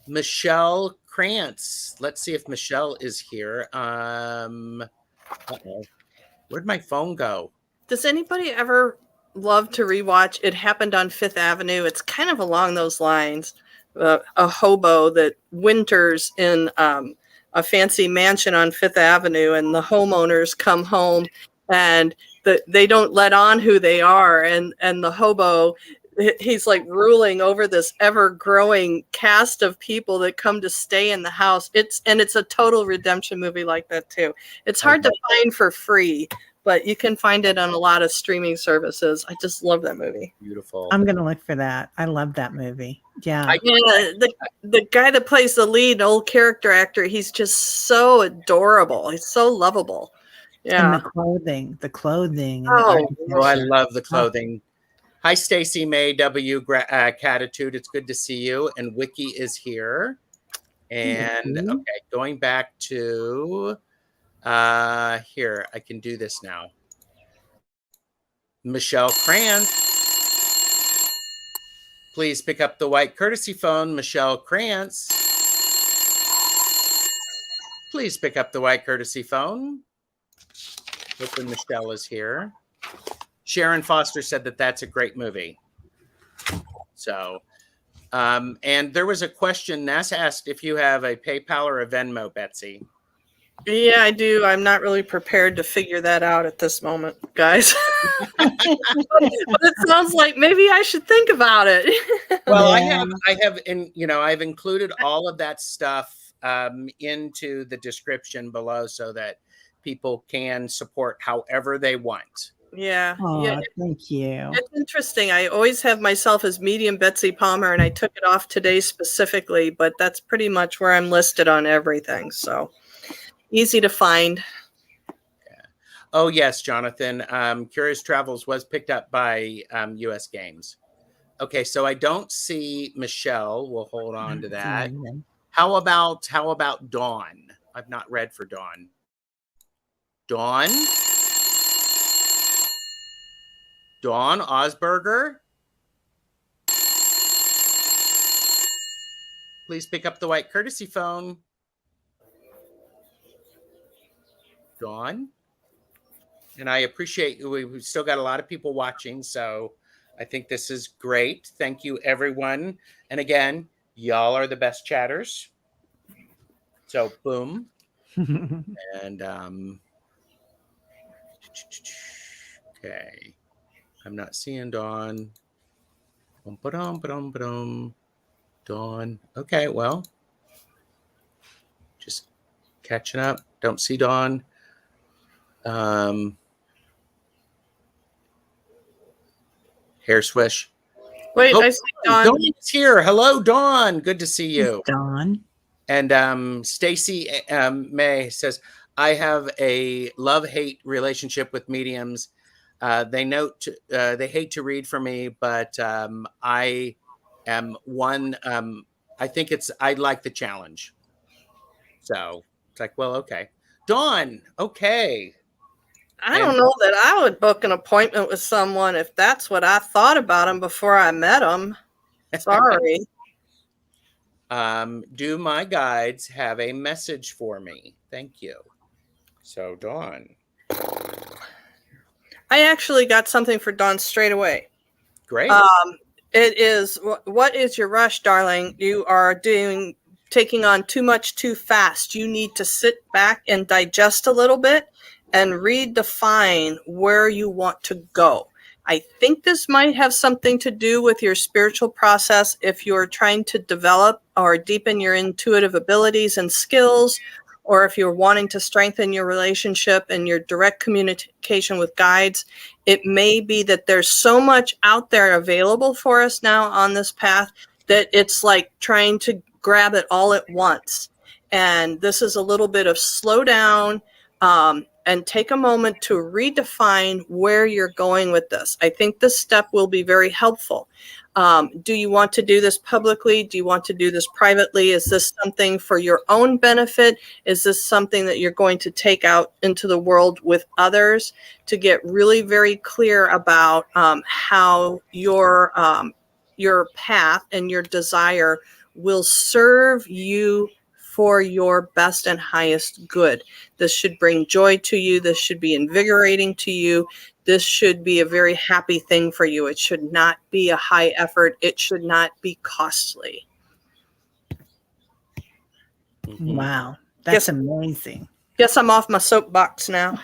Michelle Krantz. Let's see if Michelle is here. Where'd my phone go? Does anybody ever love to rewatch It Happened on Fifth Avenue? It's kind of along those lines. A hobo that winters in a fancy mansion on Fifth Avenue, and the homeowners come home and they don't let on who they are, and the hobo he's like ruling over this ever-growing cast of people that come to stay in the house. It's a total redemption movie like that too. It's hard to find for free, but you can find it on a lot of streaming services. I just love that movie. Beautiful. I'm gonna look for that. I love that movie. Yeah. The guy that plays the lead, old character actor, he's just so adorable. He's so lovable. Yeah. And the clothing. And I love the clothing. Hi, Stacy May W. Catitude. It's good to see you. And Wiki is here. And okay, going back to here, I can do this now. Michelle Krantz. Please pick up the white courtesy phone, Michelle Krantz. Please pick up the white courtesy phone. Hoping Michelle is here. Sharon Foster said that that's a great movie. So, and there was a question. NASA asked if you have a PayPal or a Venmo, Betsy. Yeah, I do. I'm not really prepared to figure that out at this moment, guys. But it sounds like maybe I should think about it. Well, yeah. I've included all of that stuff into the description below so that people can support however they want. Yeah. Oh, yeah. Thank you. It's interesting. I always have myself as Medium Betsy Palmer, and I took it off today specifically, but that's pretty much where I'm listed on everything. So easy to find. Yeah. Oh, yes, Jonathan. Curious Travels was picked up by US Games. Okay, so I don't see Michelle. We'll hold on to that. How about Dawn? I've not read for Dawn. Dawn Osberger. Please pick up the white courtesy phone. Dawn. And I appreciate you. We've still got a lot of people watching, so I think this is great. Thank you, everyone. And again, y'all are the best chatters. So boom. And okay. I'm not seeing Dawn. Dawn. Okay, well. Just catching up. Don't see Dawn. Hair swish. Wait, I see Dawn. Dawn is here. Hello, Dawn. Good to see you. Dawn. And Stacy May says, I have a love-hate relationship with mediums. They hate to read for me, but I am one. I like the challenge. So it's like, well, okay. Dawn, okay. I don't know that I would book an appointment with someone if that's what I thought about them before I met them. Sorry. Do my guides have a message for me? Thank you. So, Dawn. I actually got something for Dawn straight away. Great. It is, what is your rush, darling? You are taking on too much too fast. You need to sit back and digest a little bit and redefine where you want to go. I think this might have something to do with your spiritual process if you're trying to develop or deepen your intuitive abilities and skills, or if you're wanting to strengthen your relationship and your direct communication with guides. It may be that there's so much out there available for us now on this path that it's like trying to grab it all at once. And this is a little bit of slow down, and take a moment to redefine where you're going with this. I think this step will be very helpful. Do you want to do this publicly? Do you want to do this privately? Is this something for your own benefit? Is this something that you're going to take out into the world with others? To get really very clear about how your path and your desire will serve you for your best and highest good. This should bring joy to you. This should be invigorating to you. This should be a very happy thing for you. It should not be a high effort. It should not be costly. Wow, that's amazing. Guess I'm off my soapbox now.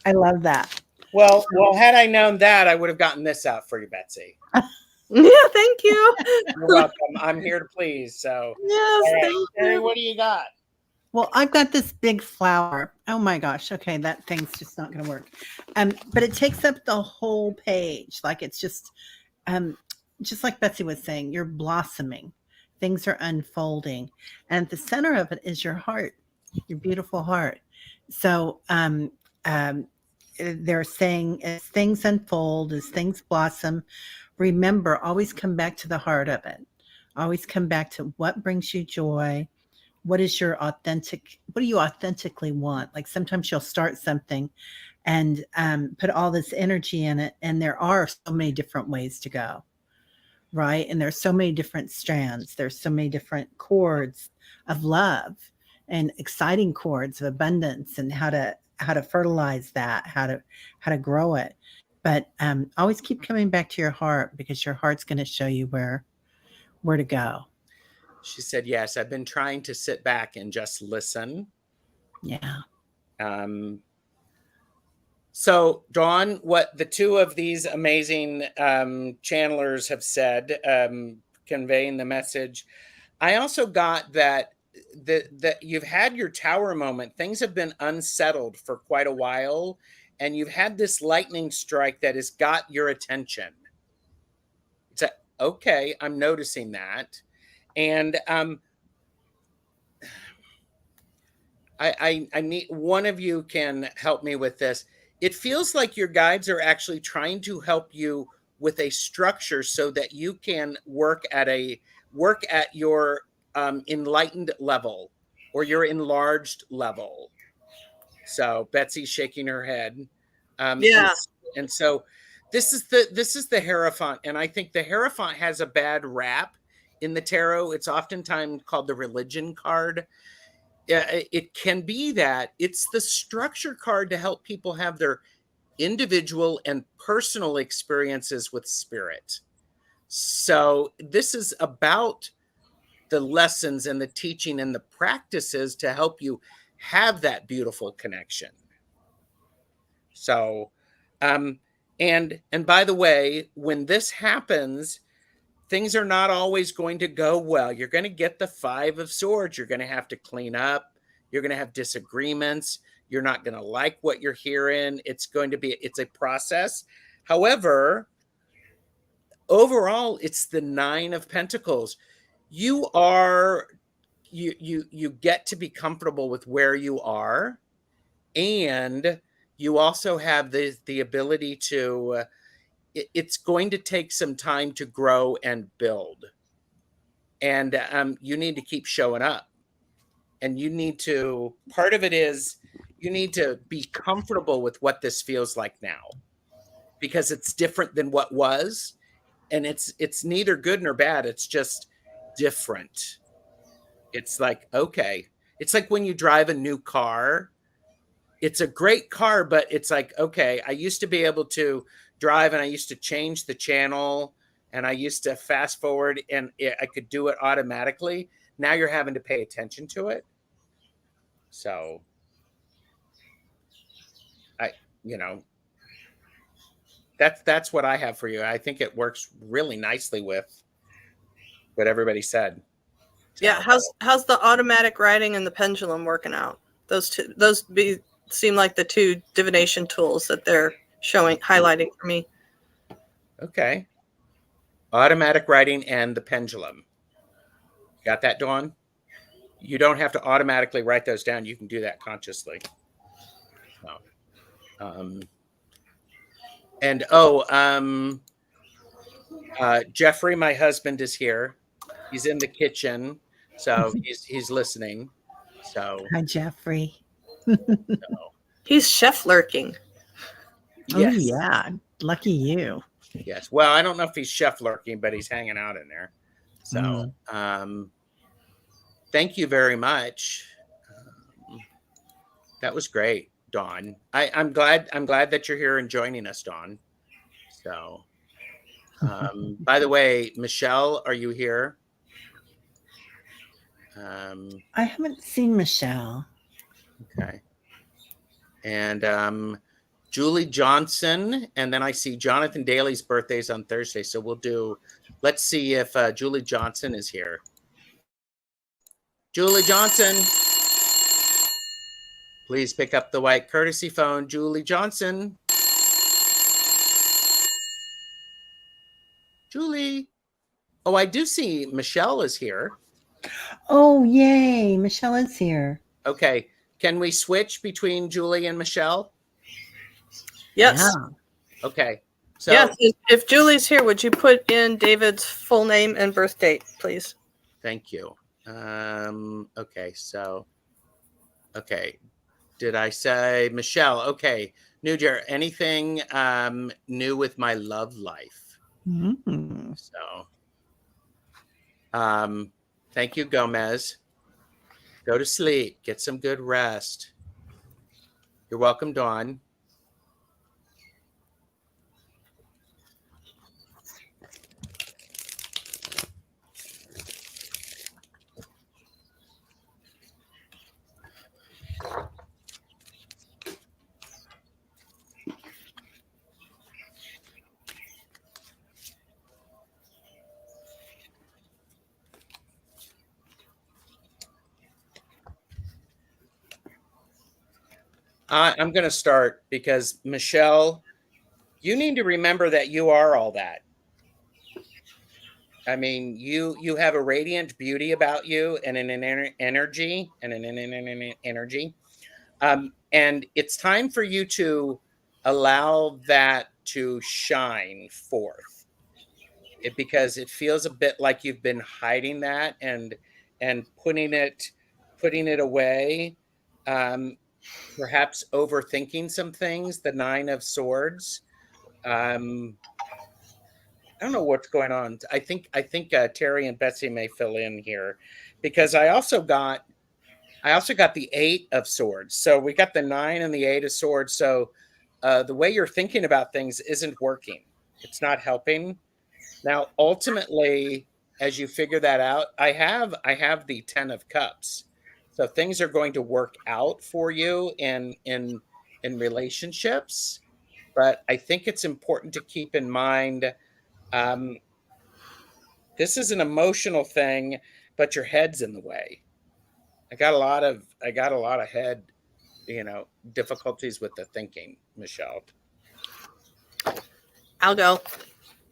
I love that. Well, had I known that, I would have gotten this out for you, Betsy. Yeah, thank you. You're welcome. I'm here to please. So, Yes, all right, thank Teri, you. what do you got? Well, I've got this big flower. Oh my gosh. Okay, that thing's just not going to work. But it takes up the whole page. Like it's just like Betsy was saying, you're blossoming. Things are unfolding, and at the center of it is your heart, your beautiful heart. So, they're saying as things unfold, as things blossom, remember, always come back to the heart of it. Always come back to what brings you joy. What is your authentic, what do you authentically want? Like sometimes you'll start something and put all this energy in it, and there are so many different ways to go, right? And there's so many different strands. There's so many different chords of love and exciting chords of abundance, and how to fertilize that, how to grow it. But always keep coming back to your heart, because your heart's going to show you where to go. She said, yes, I've been trying to sit back and just listen. Yeah. So, Dawn, what the two of these amazing channelers have said, conveying the message, I also got that you've had your tower moment. Things have been unsettled for quite a while, and you've had this lightning strike that has got your attention. It's like, okay, I'm noticing that. And I need one of you can help me with this. It feels like your guides are actually trying to help you with a structure so that you can work at your enlightened level or your enlarged level. So Betsy's shaking her head. Yeah. And so this is the Hierophant, and I think the Hierophant has a bad rap in the tarot. It's oftentimes called the religion card. It can be that it's the structure card to help people have their individual and personal experiences with spirit. So this is about the lessons and the teaching and the practices to help you have that beautiful connection. So, and by the way, when this happens, things are not always going to go well. You're going to get the 5 of Swords. You're going to have to clean up. You're going to have disagreements. You're not going to like what you're hearing. It's a process. However, overall, it's the 9 of Pentacles. You get to be comfortable with where you are, and you also have the ability to, it's going to take some time to grow and build. And you need to keep showing up. And you need to, part of it is you need to be comfortable with what this feels like now, because it's different than what was. And it's neither good nor bad. It's just different. It's like, okay. It's like when you drive a new car. It's a great car, but it's like, okay, I used to be able to drive, and I used to change the channel, and I used to fast forward, and I could do it automatically. Now you're having to pay attention to it. So that's what I have for you. I think it works really nicely with what everybody said. So. Yeah. How's the automatic writing and the pendulum working out? Those seem like the 2 divination tools that they're highlighting for me. Okay. Automatic writing and the pendulum. Got that, Dawn? You don't have to automatically write those down. You can do that consciously. Jeffrey, my husband, is here. He's in the kitchen, so he's listening. So Hi, Jeffrey. He's chef lurking. Yes. Oh yeah, lucky you. Yes. Well, I don't know if he's chef lurking, but he's hanging out in there. So, thank you very much. That was great, Dawn. I'm glad that you're here and joining us, Dawn. So, by the way, Michelle, are you here? I haven't seen Michelle. Okay. And Julie Johnson, and then I see Jonathan Daly's birthday's on Thursday. So we'll do, let's see if Julie Johnson is here. Julie Johnson, please pick up the white courtesy phone. Julie Johnson. Julie. Oh, I do see Michelle is here. Oh, yay. Michelle is here. Okay. Can we switch between Julie and Michelle? Yes. Yeah. Okay. So Yes. If Julie's here, would you put in David's full name and birth date, please? thank you. Okay. So, okay. Did I say Michelle? Okay. Nujer, anything new with my love life? Mm. So, thank you, Gomez. Go to sleep. Get some good rest. You're welcome, Dawn. I'm going to start because, Michelle, you need to remember that you are all that. I mean, you have a radiant beauty about you and an energy and an energy. And it's time for you to allow that to shine forth. Because it feels a bit like you've been hiding that and putting it away. Perhaps overthinking some things. The 9 of Swords. I don't know what's going on. I think Teri and Betsy may fill in here, because I also got the 8 of Swords. So we got the 9 and the 8 of Swords. So the way you're thinking about things isn't working. It's not helping. Now, ultimately, as you figure that out, I have the 10 of Cups. So things are going to work out for you in relationships. But I think it's important to keep in mind, this is an emotional thing, but your head's in the way. I got a lot of head, difficulties with the thinking, Michelle. I'll go.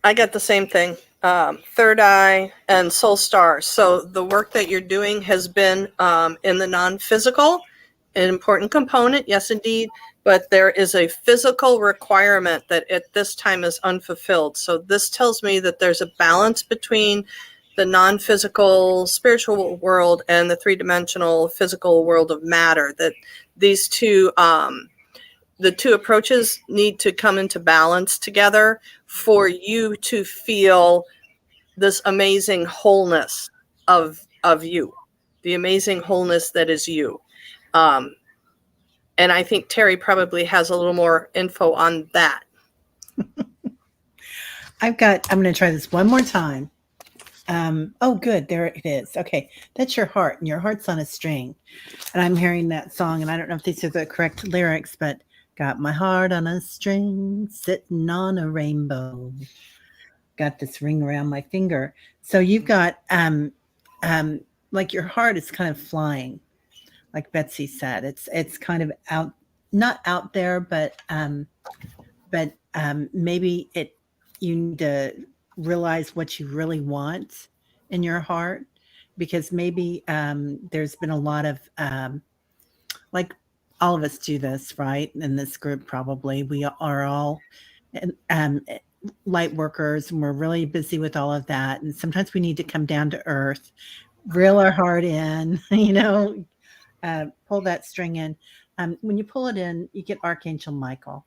I get the same thing. Third eye and soul star. So the work that you're doing has been in the non-physical, an important component, yes, indeed. But there is a physical requirement that at this time is unfulfilled. So this tells me that there's a balance between the non-physical spiritual world and the three-dimensional physical world of matter. That these two, the two approaches need to come into balance together for you to feel this amazing wholeness of you, the amazing wholeness that is you. And I think Teri probably has a little more info on that. I'm going to try this one more time. Oh, good. There it is. Okay. That's your heart, and your heart's on a string. And I'm hearing that song, and I don't know if these are the correct lyrics, but got my heart on a string, sitting on a rainbow. Got this ring around my finger. So you've got, like your heart is kind of flying, like Betsy said. It's kind of out, not out there, but maybe you need to realize what you really want in your heart, because maybe there's been a lot of like all of us do this, right? In this group, probably we are all light workers, and we're really busy with all of that. And sometimes we need to come down to earth, reel our heart in, pull that string in. When you pull it in, you get Archangel Michael.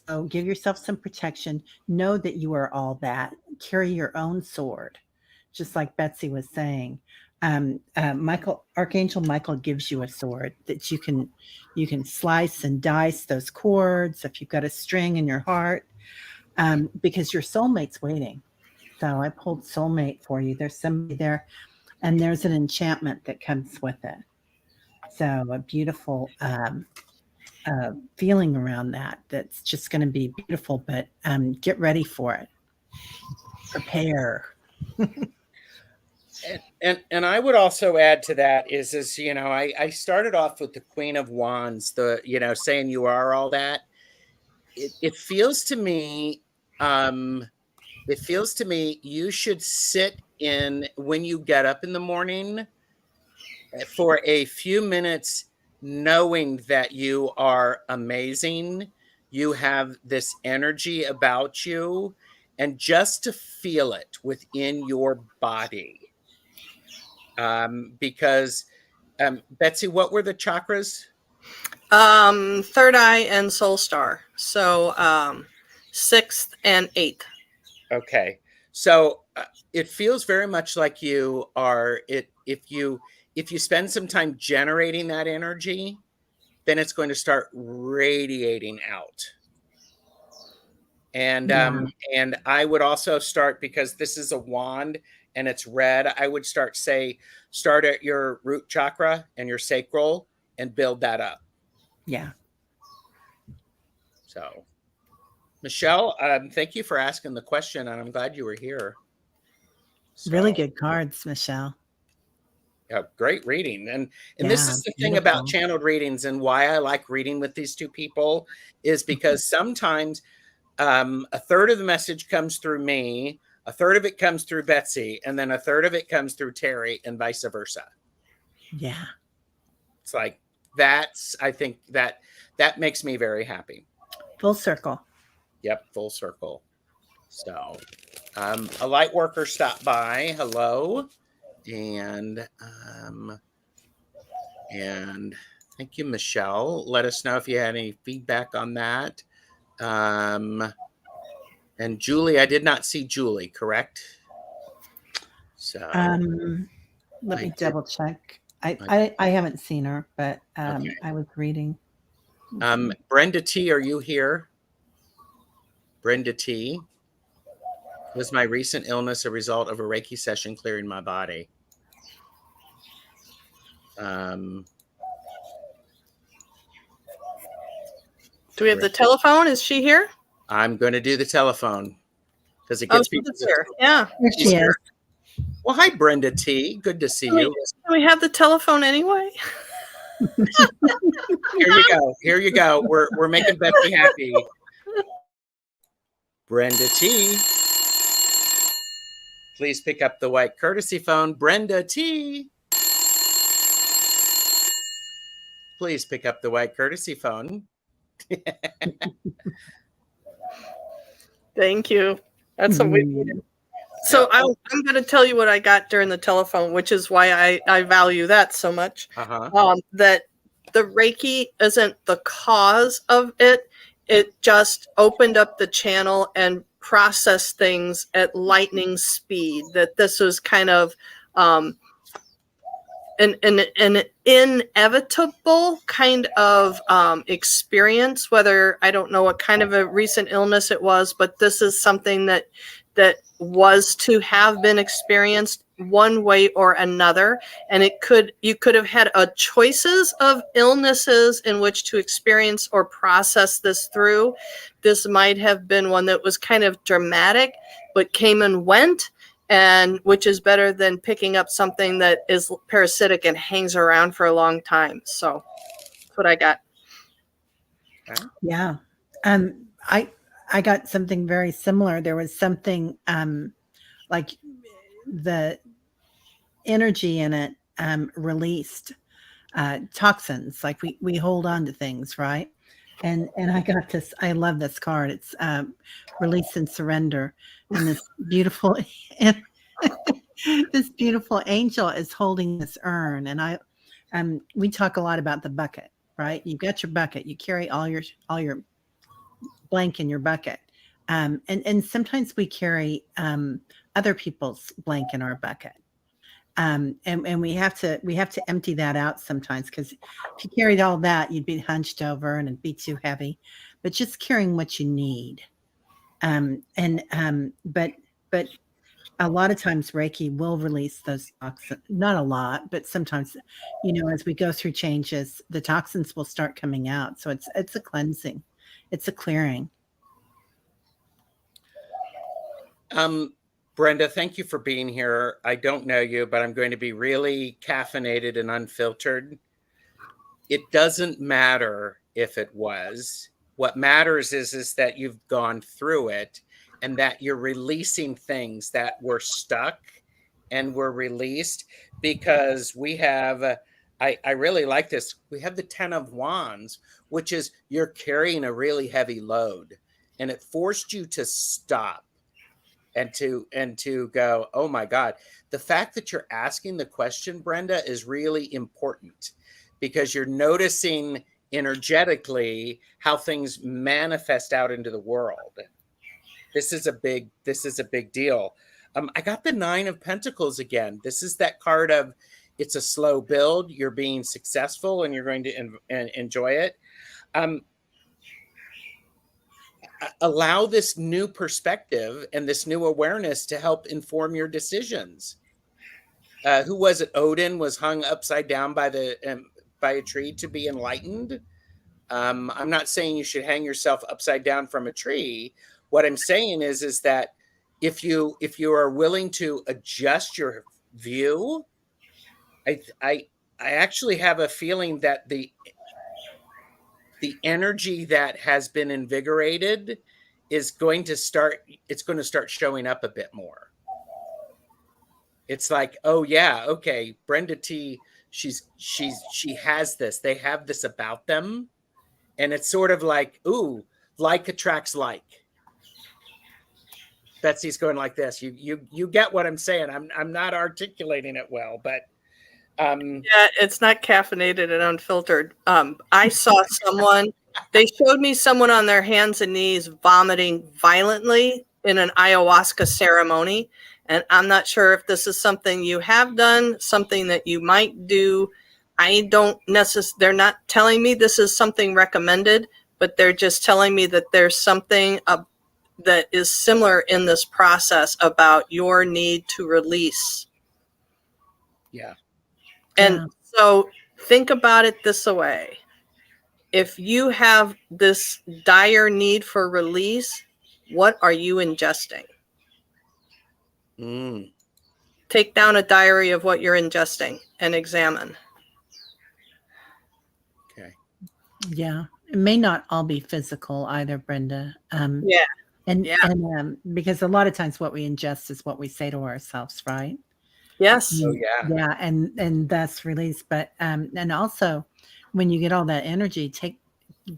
So give yourself some protection. Know that you are all that. Carry your own sword, just like Betsy was saying. Archangel Michael gives you a sword that you can slice and dice those chords if you've got a string in your heart, because your soulmate's waiting. So I pulled soulmate for you. There's somebody there, and there's an enchantment that comes with it. So a beautiful feeling around that. That's just going to be beautiful. But get ready for it. Prepare. And I would also add to that is I started off with the Queen of Wands, saying you are all that. It feels to me, you should sit in when you get up in the morning for a few minutes, knowing that you are amazing. You have this energy about you, and just to feel it within your body. Because Betsy, what were the chakras? Third eye and soul star. So 6th and 8th. Okay, so it feels very much like you are it. If you spend some time generating that energy, then it's going to start radiating out. And and I would also start, because this is a wand and it's red, I would start at your root chakra and your sacral and build that up. Yeah. So, Michelle, thank you for asking the question, and I'm glad you were here. So, really good cards, Michelle. Great reading. And Yeah, this is the thing about channeled readings, and why I like reading with these two people, is because sometimes a third of the message comes through me, a third of it comes through Betsy, and then a third of it comes through Teri, and vice versa. Yeah. It's like, I think that makes me very happy. Full circle. Yep, full circle. So, a light worker stopped by. Hello. And thank you, Michelle. Let us know if you had any feedback on that. And Julie, I did not see Julie, correct? So let me double check. I haven't seen her, but okay. I was reading. Brenda T, are you here? Brenda T. Was my recent illness a result of a Reiki session clearing my body? Do we have the telephone? Is she here? I'm going to do the telephone because it gets people here. Yeah, she's here. Well, hi, Brenda T. Good to see you. Can we have the telephone anyway? Here you go. We're making Betsy happy. Brenda T. Please pick up the white courtesy phone. Brenda T. Please pick up the white courtesy phone. Thank you. That's what we needed. So I'm going to tell you what I got during the telephone, which is why I value that so much. That the Reiki isn't the cause of it. It just opened up the channel and processed things at lightning speed. That this was kind of an inevitable kind of experience, whether I don't know what kind of a recent illness it was, but this is something that was to have been experienced one way or another. And you could have had choices of illnesses in which to experience or process this through. This might have been one that was kind of dramatic, but came and went, and which is better than picking up something that is parasitic and hangs around for a long time. So that's what I got. Yeah. I got something very similar. There was something like the energy in it released toxins. Like we hold on to things, right? And I got this. I love this card. It's release and surrender, and this beautiful this beautiful angel is holding this urn. And we talk a lot about the bucket, right? You've got your bucket. You carry all your blank in your bucket, and sometimes we carry other people's blank in our bucket, and we have to empty that out sometimes, because if you carried all that, you'd be hunched over and it'd be too heavy. But just carrying what you need, but a lot of times Reiki will release those toxins. Not a lot, but sometimes, as we go through changes, the toxins will start coming out. So it's a cleansing, it's a clearing. Brenda, thank you for being here. I don't know you, but I'm going to be really caffeinated and unfiltered. It doesn't matter if it was. What matters is that you've gone through it and that you're releasing things that were stuck and were released, because we have, I really like this. We have the 10 of Wands, which is you're carrying a really heavy load, and it forced you to stop and to go, oh my God. The fact that you're asking the question, Brenda, is really important, because you're noticing energetically how things manifest out into the world. This is a big deal. I got the 9 of Pentacles again. This is that card of, it's a slow build. You're being successful and you're going to enjoy it. Allow this new perspective and this new awareness to help inform your decisions. Who was it? Odin was hung upside down by a tree to be enlightened. I'm not saying you should hang yourself upside down from a tree. What I'm saying is that if you are willing to adjust your view, I actually have a feeling that the energy that has been invigorated is going to start showing up a bit more. It's like, oh yeah, okay, Brenda T, she has this. They have this about them. And it's sort of like, ooh, like attracts like. Betsy's going like this. You get what I'm saying. I'm not articulating it well, but yeah, it's not caffeinated and unfiltered. I saw someone, they showed me someone on their hands and knees vomiting violently in an ayahuasca ceremony. And I'm not sure if this is something you have done, something that you might do. I don't necessarily, they're not telling me this is something recommended, but they're just telling me that there's something that is similar in this process about your need to release. Yeah. And so think about it this way. If you have this dire need for release, what are you ingesting? Take down a diary of what you're ingesting and examine. Okay. Yeah. It may not all be physical either, Brenda. Yeah. And because a lot of times what we ingest is what we say to ourselves, right? Yes. Oh yeah. Yeah, and that's release. But and also when you get all that energy,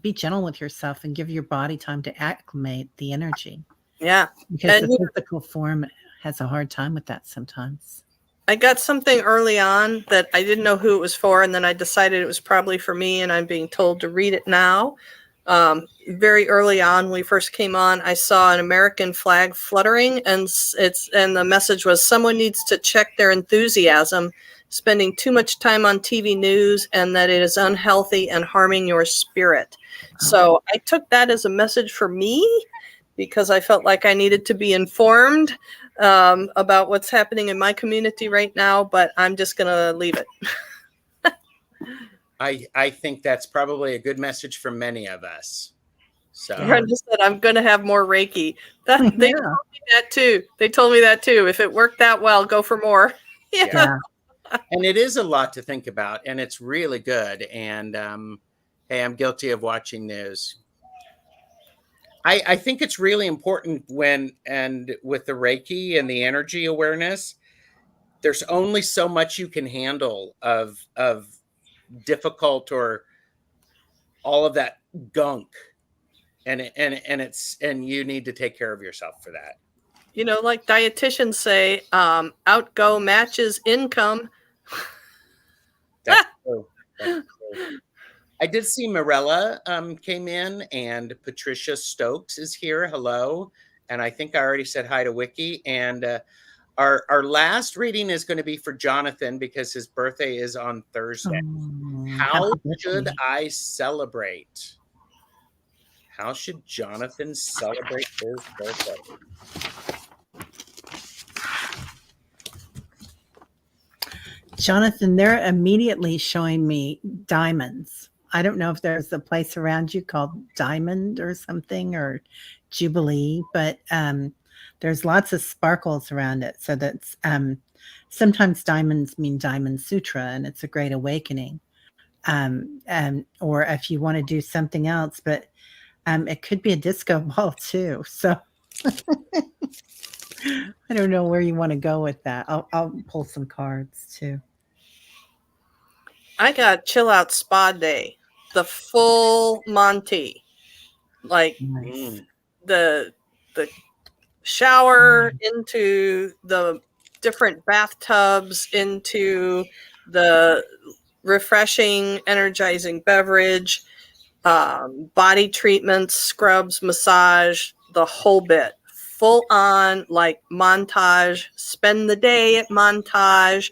be gentle with yourself and give your body time to acclimate the energy. Yeah. Because the physical form has a hard time with that sometimes. I got something early on that I didn't know who it was for, and then I decided it was probably for me, and I'm being told to read it now. Very early on, when we first came on, I saw an American flag fluttering, and the message was, someone needs to check their enthusiasm, spending too much time on TV news, and that it is unhealthy and harming your spirit. So I took that as a message for me, because I felt like I needed to be informed about what's happening in my community right now, but I'm just going to leave it. I think that's probably a good message for many of us. So Brenda said, I'm going to have more Reiki. They told me that too. They told me that too. If it worked that well, go for more. Yeah. And it is a lot to think about, and it's really good. And hey, I'm guilty of watching news. I think it's really important with the Reiki and the energy awareness, there's only so much you can handle of difficult or all of that gunk, and you need to take care of yourself for that. Like dietitians say, outgo matches income. That's true. That's true. I did see Mirella came in, and Patricia Stokes is here. Hello. And I think I already said hi to Wiki. And our last reading is going to be for Jonathan, because his birthday is on Thursday. How should I celebrate? How should Jonathan celebrate his birthday? Jonathan, they're immediately showing me diamonds. I don't know if there's a place around you called Diamond or something, or Jubilee, but there's lots of sparkles around it. So that's sometimes diamonds mean Diamond Sutra, and it's a great awakening. Or if you want to do something else, but it could be a disco ball too. So I don't know where you want to go with that. I'll pull some cards too. I got chill out spa day, the full Monty, like Nice. the shower into the different bathtubs, into the refreshing, energizing beverage, body treatments, scrubs, massage, the whole bit. Full on, like montage, spend the day at montage.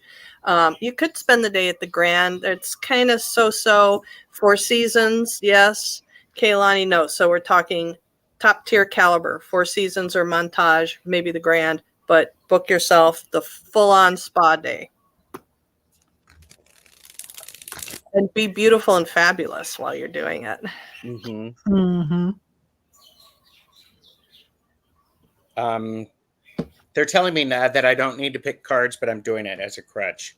You could spend the day at the Grand. It's kind of so-so. Four Seasons, yes. Kaylani, no. So we're talking top tier caliber. Four Seasons or montage, maybe the Grand, but book yourself the full on spa day. And be beautiful and fabulous while you're doing it. Mm-hmm. Mm-hmm. They're telling me now that I don't need to pick cards, but I'm doing it as a crutch.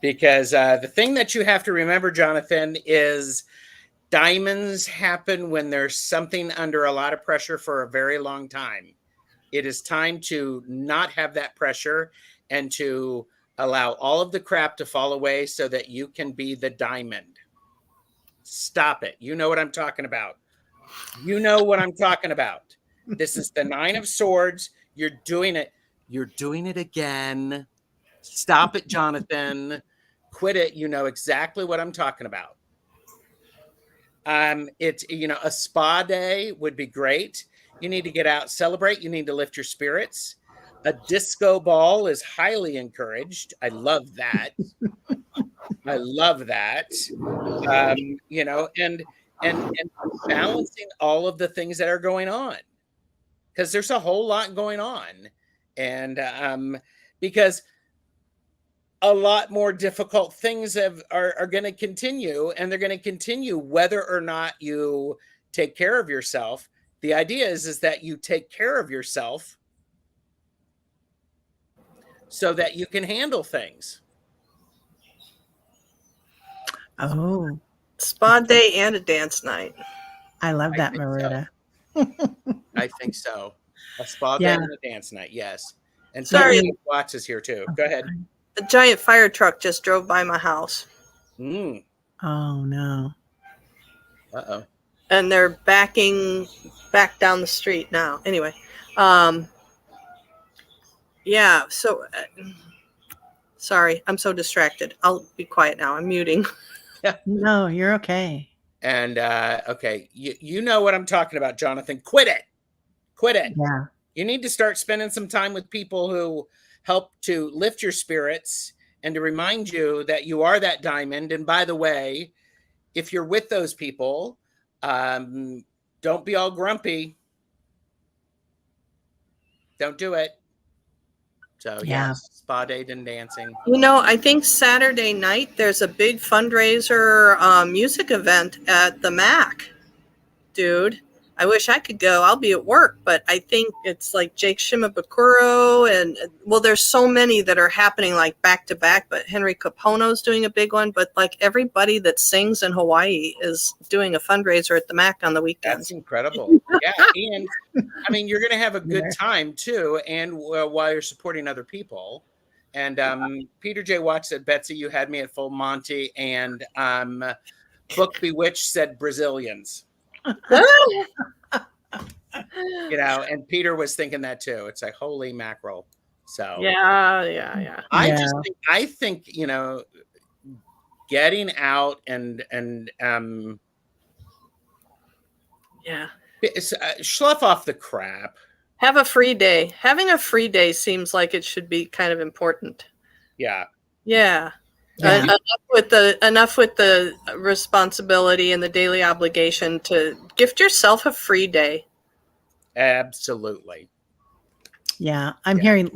Because the thing that you have to remember, Jonathan, is diamonds happen when there's something under a lot of pressure for a very long time. It is time to not have that pressure and to allow all of the crap to fall away so that you can be the diamond. Stop it. You know what I'm talking about. You know what I'm talking about. This is the 9 of Swords. You're doing it. You're doing it again. Stop it, Jonathan. Quit it. You know exactly what I'm talking about. It's, a spa day would be great. You need to get out, celebrate. You need to lift your spirits. A disco ball is highly encouraged. I love that. I love that. And balancing all of the things that are going on, because there's a whole lot going on, and because a lot more difficult things are going to continue, and they're going to continue whether or not you take care of yourself. The idea is that you take care of yourself so that you can handle things. Oh, Spa day and a dance night. I love that, think Marita. I think so. A spa day Yeah. and a dance night, yes. And Sorry. Watts is here too. Go ahead. A giant fire truck just drove by my house. Mm. Oh no. Uh-oh. And they're backing back down the street now. Anyway, yeah. So, sorry, I'm so distracted. I'll be quiet now. I'm muting. No, you're okay. And okay, you know what I'm talking about, Jonathan. Quit it. Quit it. Yeah. You need to start spending some time with people who help to lift your spirits and to remind you that you are that diamond. And by the way, if you're with those people, don't be all grumpy. Don't do it. So Yeah. spa day and dancing. I think Saturday night there's a big fundraiser music event at the Mac. Dude, I wish I could go. I'll be at work, but I think it's like Jake Shimabukuro, and well, there's so many that are happening like back to back, but Henry Capone's doing a big one, but like everybody that sings in Hawaii is doing a fundraiser at the Mac on the weekends. That's incredible. Yeah. And I mean, you're going to have a good time too. And while you're supporting other people. And Peter J. Watts said, Betsy, you had me at full Monty, and Book Bewitched said Brazilians. And Peter was thinking that too. It's like, holy mackerel. So yeah. I think getting out and slough off the crap. Have a free day. Having a free day seems like it should be kind of important. Yeah. Enough with the responsibility and the daily obligation to gift yourself a free day. Absolutely. Yeah, I'm hearing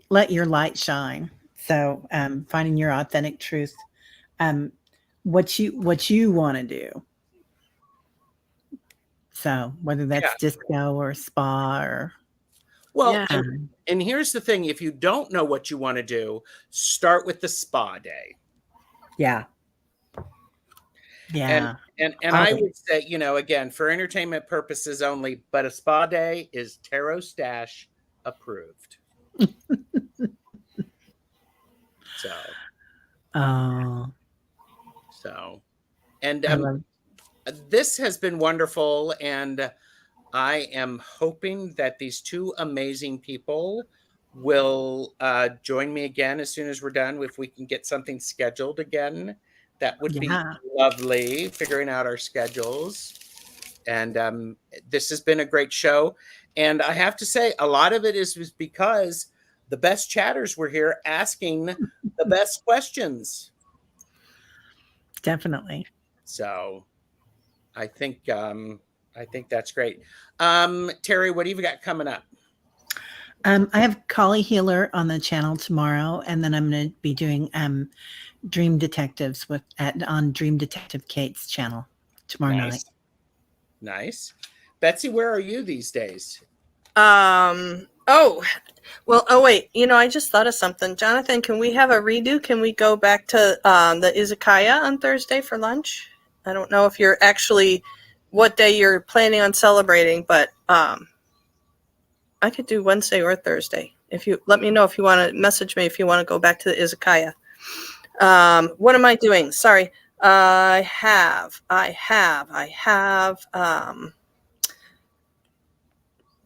let your light shine. So finding your authentic truth, what you want to do. So whether that's disco or spa or well, and here's the thing: if you don't know what you want to do, start with the spa day. Yeah. And I would say, again, for entertainment purposes only, but a spa day is Tarot Stash approved. And this has been wonderful, and I am hoping that these two amazing people will join me again as soon as we're done. If we can get something scheduled again, that would be lovely, figuring out our schedules. And this has been a great show. And I have to say, a lot of it is because the best chatters were here asking the best questions. Definitely. So I think that's great. Teri, what have you got coming up? I have Collie Healer on the channel tomorrow, and then I'm going to be doing Dream Detectives on Dream Detective Kate's channel tomorrow night. Nice. Betsy, where are you these days? Wait, I just thought of something. Jonathan, can we have a redo? Can we go back to the izakaya on Thursday for lunch? I don't know if you're actually what day you're planning on celebrating, but I could do Wednesday or Thursday. If you let me know, if you want to message me, if you want to go back to the izakaya. What am I doing? Sorry. I have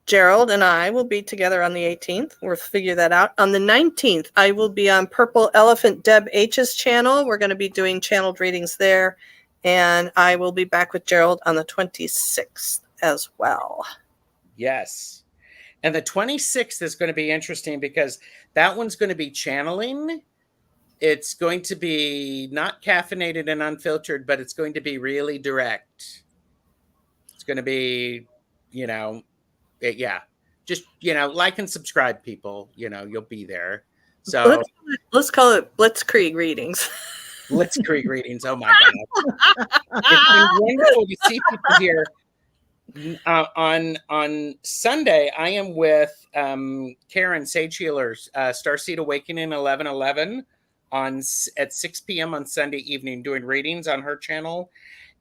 Gerald and I will be together on the 18th. We'll figure that out. On the 19th, I will be on Purple Elephant Deb H's channel. We're going to be doing channeled readings there. And I will be back with Gerald on the 26th as well. Yes. And the 26th is going to be interesting because that one's going to be channeling. It's going to be not caffeinated and unfiltered, but it's going to be really direct. It's going to be, just, like and subscribe, people. You'll be there. So let's call it Blitzkrieg readings. Blitzkrieg readings. Oh my God. It's been wonderful to see people here. On Sunday, I am with Karen Sage Healers, Starseed Awakening 1111 at 6 p.m. on Sunday evening, doing readings on her channel.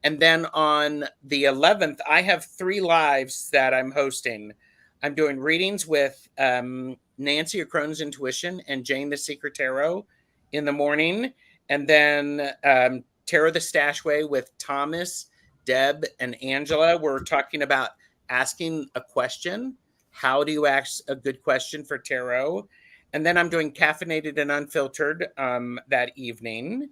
And then on the 11th, I have 3 lives that I'm hosting. I'm doing readings with Nancy of Crohn's Intuition and Jane the Secret Tarot in the morning. And then Tarot the Stashway with Thomas, Deb, and Angela. We're talking about asking a question. How do you ask a good question for tarot? And then I'm doing caffeinated and unfiltered that evening.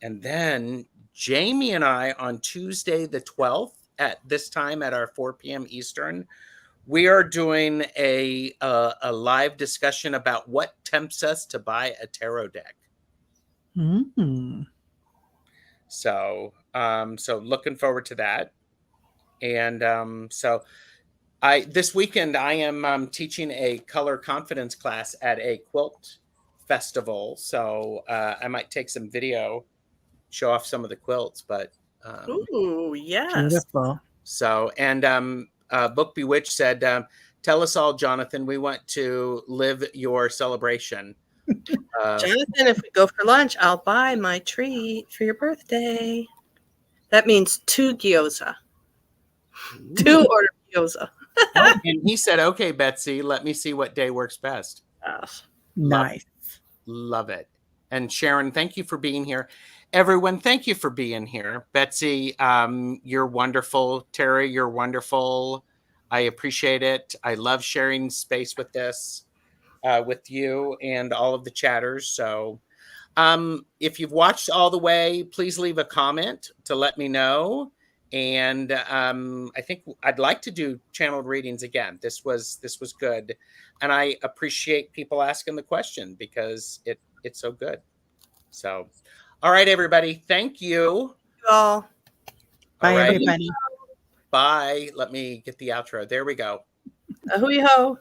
And then Jamie and I on Tuesday the 12th at this time at our 4 p.m. Eastern, we are doing a live discussion about what tempts us to buy a tarot deck. Mm-hmm. So looking forward to that. And this weekend I am teaching a color confidence class at a quilt festival. So I might take some video, show off some of the quilts, but ooh, yes. Beautiful. So, and Book Bewitched said, tell us all, Jonathan, we want to live your celebration. Jonathan, if we go for lunch, I'll buy my treat for your birthday. That means 2 gyoza. 2 order gyoza. And he said, okay, Betsy, let me see what day works best. Nice. Love it. And Sharon, thank you for being here. Everyone, thank you for being here. Betsy, you're wonderful. Teri, you're wonderful. I appreciate it. I love sharing space with with you and all of the chatters. So if you've watched all the way, please leave a comment to let me know. And I think I'd like to do channeled readings again. This was good. And I appreciate people asking the question because it's so good. So, all right, everybody. Thank you. All Bye, right. everybody. Bye. Let me get the outro. There we go. Ahui ho.